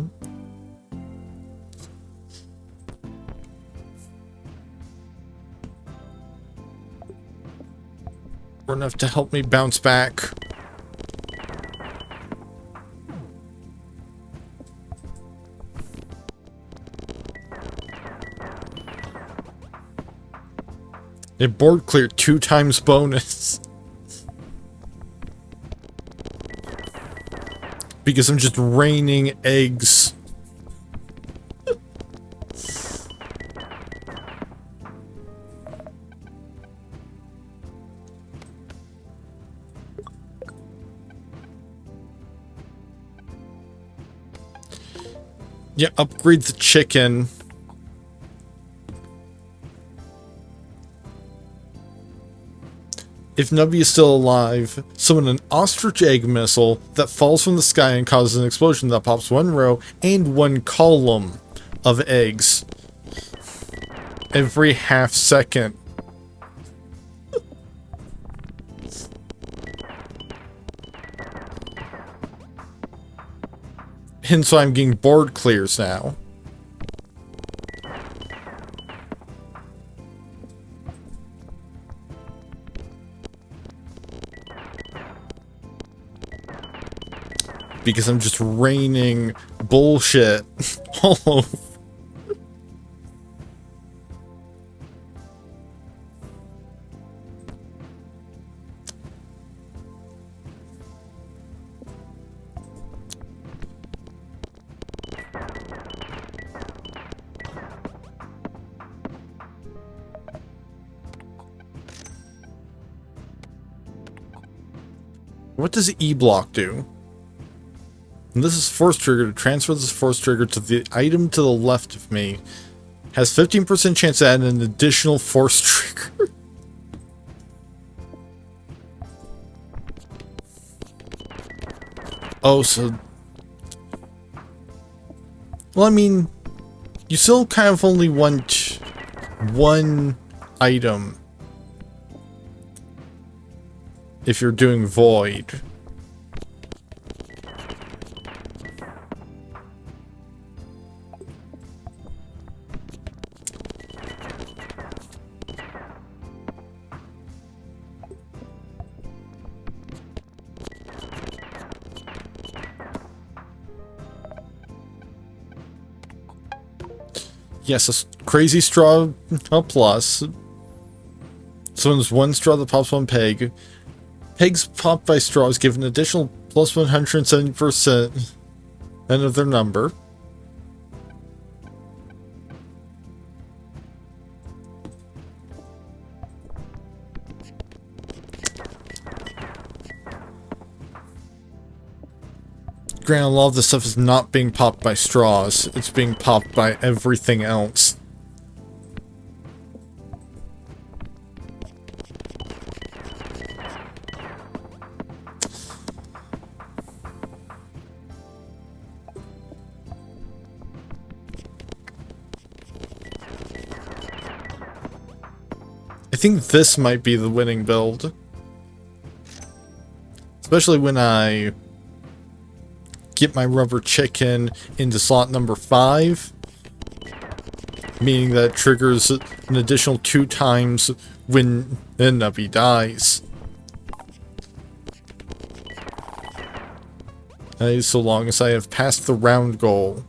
were enough to help me bounce back. A board clear 2 times bonus. Because I'm just raining eggs. Yeah, upgrade the chicken. If Nubby is still alive, summon an ostrich egg missile that falls from the sky and causes an explosion that pops 1 row and 1 column of eggs every half second. Hence why I'm getting board clears now. Because I'm just raining bullshit all over. What does E-block do? And this is force trigger. To transfer this force trigger to the item to the left of me has 15% chance to add an additional force trigger. Oh, so... Well, I mean, you still kind of only want 1 item if you're doing void. Yes, a crazy straw plus. So there's 1 straw that pops 1 peg. Pegs popped by straws give an additional plus 170% and of their number. Granted, a lot of this stuff is not being popped by straws. It's being popped by everything else. I think this might be the winning build. Especially when I get my rubber chicken into slot number 5. Meaning that it triggers an additional 2 times when Nubby dies. That is so long as I have passed the round goal.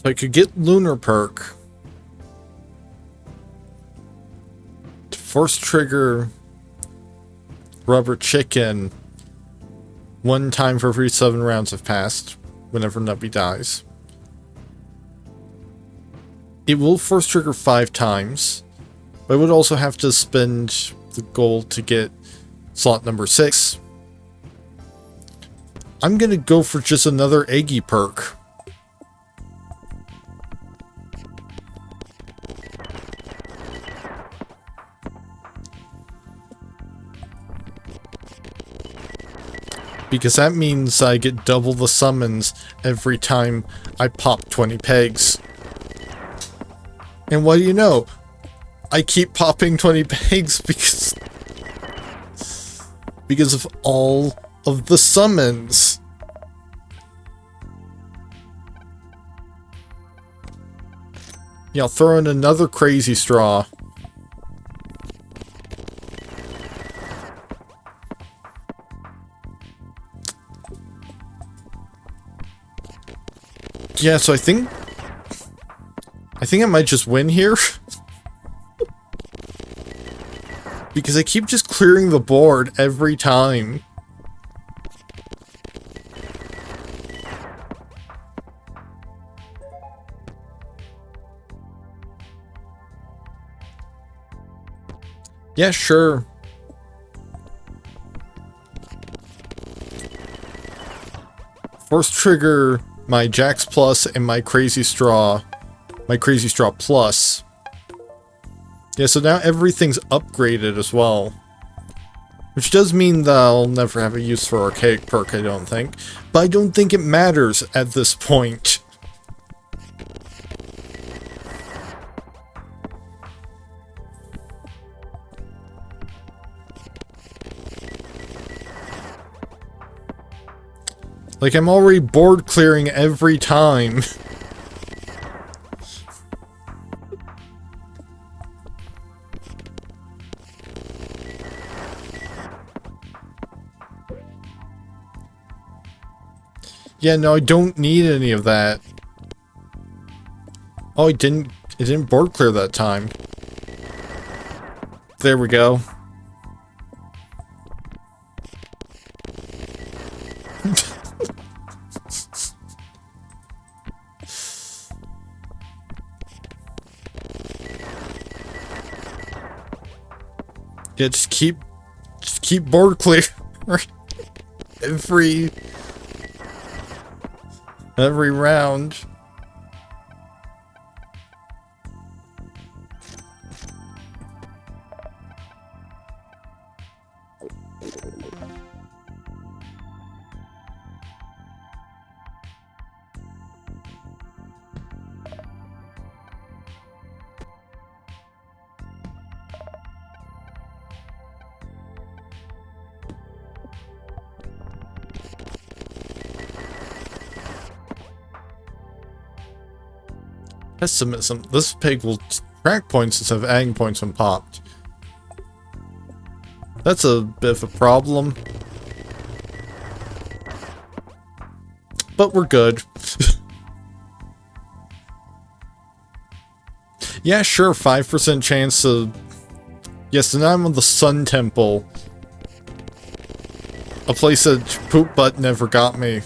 So I could get Lunar Perk to force trigger Rubber Chicken 1 time for every 7 rounds have passed whenever Nubby dies. It will force trigger 5 times, but I would also have to spend the gold to get slot number 6. I'm gonna go for just another Eggy perk. Because that means I get double the summons every time I pop 20 pegs. And what do you know? I keep popping 20 pegs because of all of the summons. Yeah, I'll throw in another crazy straw. Yeah, so I think I might just win here. Because I keep just clearing the board every time. Yeah, sure. Force trigger my Jax Plus and my Crazy Straw Plus. Yeah, so now everything's upgraded as well. Which does mean that I'll never have a use for Archaic Perk, I don't think. But I don't think it matters at this point. Like, I'm already board clearing every time. Yeah, no, I don't need any of that. Oh, it didn't board clear that time. There we go. Yeah, just keep board clear every round. Pessimism. This pig will crack points instead of adding points when popped. That's a bit of a problem. But we're good. Yeah, sure, 5% chance of... Yes, and I'm on the Sun Temple. A place that Poop Butt never got me.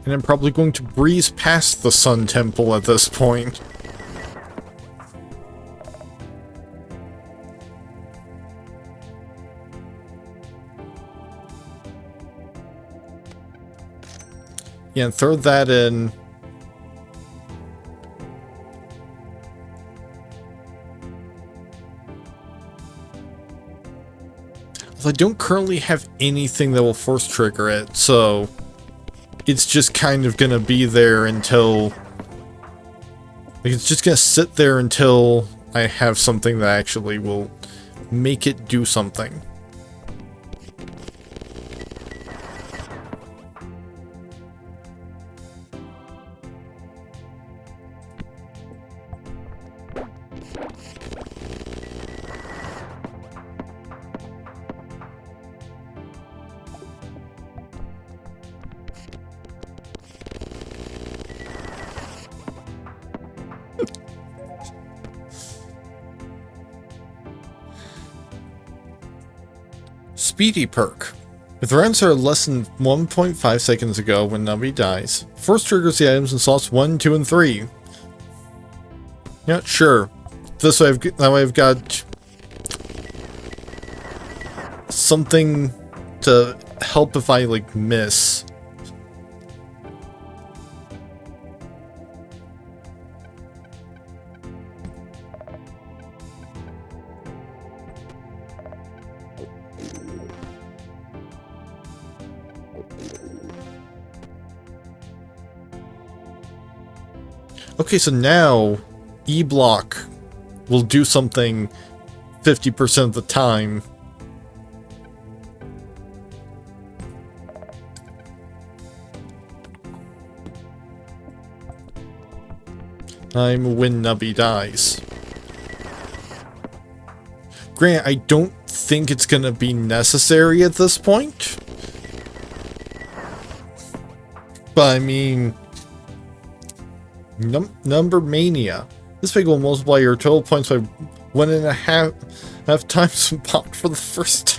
And I'm probably going to breeze past the Sun Temple at this point. Yeah, and throw that in. I don't currently have anything that will force trigger it, so it's just kind of gonna be there until... Like, it's just gonna sit there until I have something that actually will make it do something. Speedy perk. If the rounds are less than 1.5 seconds ago when Nubby dies, force triggers the items in slots 1, 2, and 3. Yeah, sure. This way I've got something to help if I, like, miss. Okay, so now E-block will do something 50% of the time. I'm when Nubby dies. Grant, I don't think it's gonna be necessary at this point. But I mean... Number Mania. This figure will multiply your total points by 1.5 times when popped for the first time.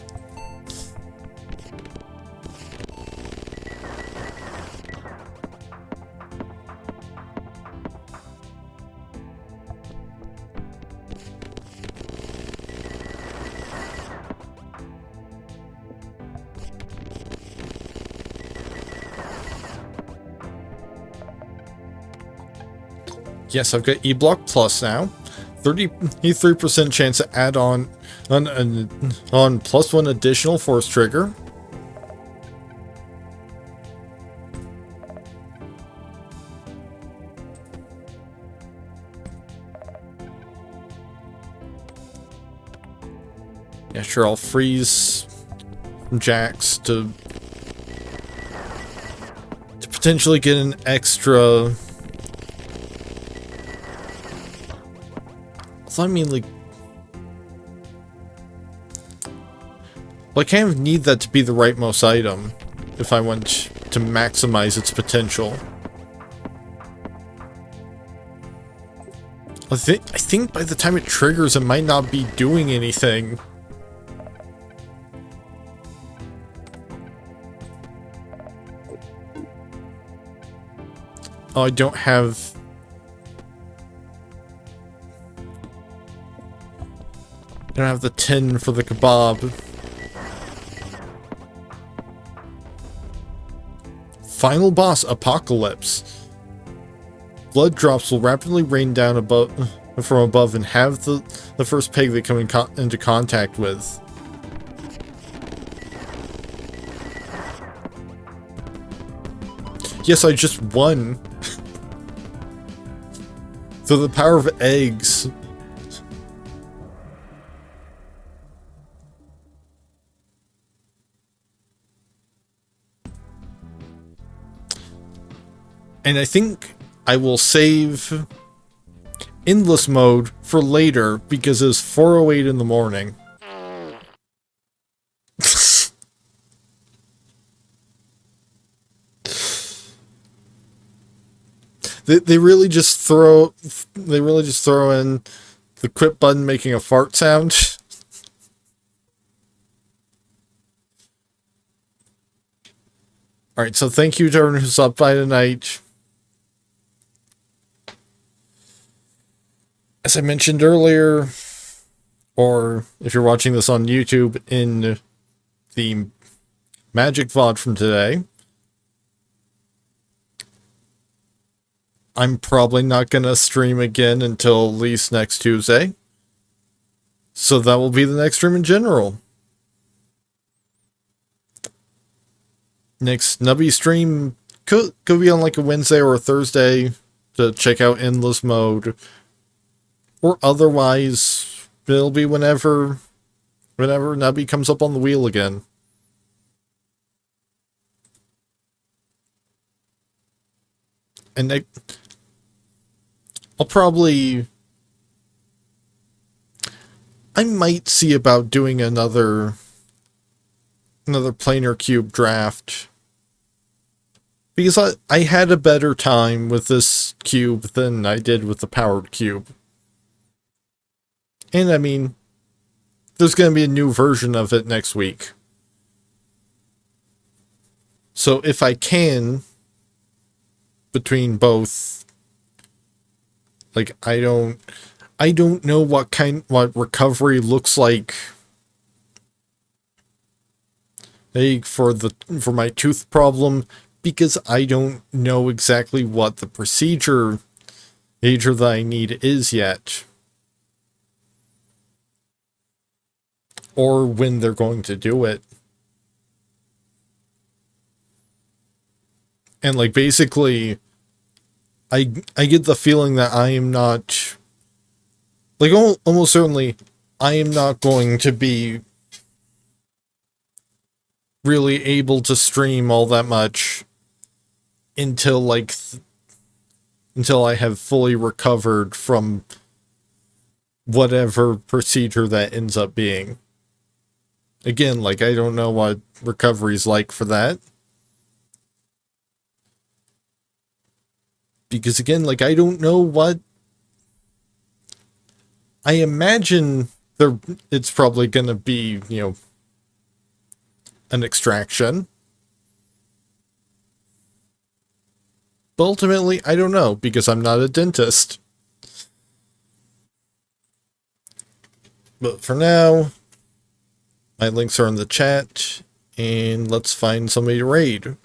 Yes, I've got E-block plus now. 33% chance to add on plus 1 additional force trigger. Yeah, sure, I'll freeze Jax to potentially get an extra... So I mean, like... Well, I kind of need that to be the rightmost item if I want to maximize its potential. I think by the time it triggers, it might not be doing anything. Oh, I don't have... I don't have the tin for the kebab. Final boss, Apocalypse. Blood drops will rapidly rain down from above and have the first pig they come into contact with. Yes, I just won. Through the power of eggs. And I think I will save endless mode for later because it's 4:08 in the morning. They really just throw in the quit button making a fart sound. Alright, so thank you to everyone who's up by tonight. As I mentioned earlier, or if you're watching this on YouTube in the Magic VOD from today, I'm probably not going to stream again until at least next Tuesday. So that will be the next stream in general. Next Nubby stream could be on like a Wednesday or a Thursday to check out Endless Mode. Or otherwise, it'll be whenever Nubby comes up on the wheel again. And I might see about doing another planar cube draft. Because I had a better time with this cube than I did with the powered cube. And I mean, there's going to be a new version of it next week. So if I can, between both, like I don't know what recovery looks like for my tooth problem, because I don't know exactly what the procedure that I need is yet. Or when they're going to do it. And like basically I get the feeling that I am not, like almost certainly I am not going to be really able to stream all that much until until I have fully recovered from whatever procedure that ends up being. Again, like I don't know what recovery's like for that. Because again, like I don't know what, I imagine it's probably going to be, an extraction. But ultimately, I don't know, because I'm not a dentist. But for now, my links are in the chat, and let's find somebody to raid.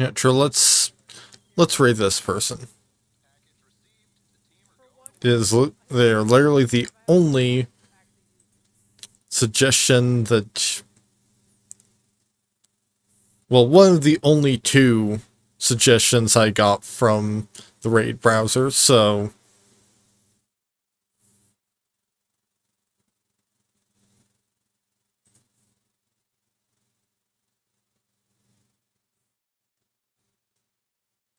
Yeah, true. Let's rate this person. They're literally the only suggestion that, well, one of the only two suggestions I got from the raid browser, so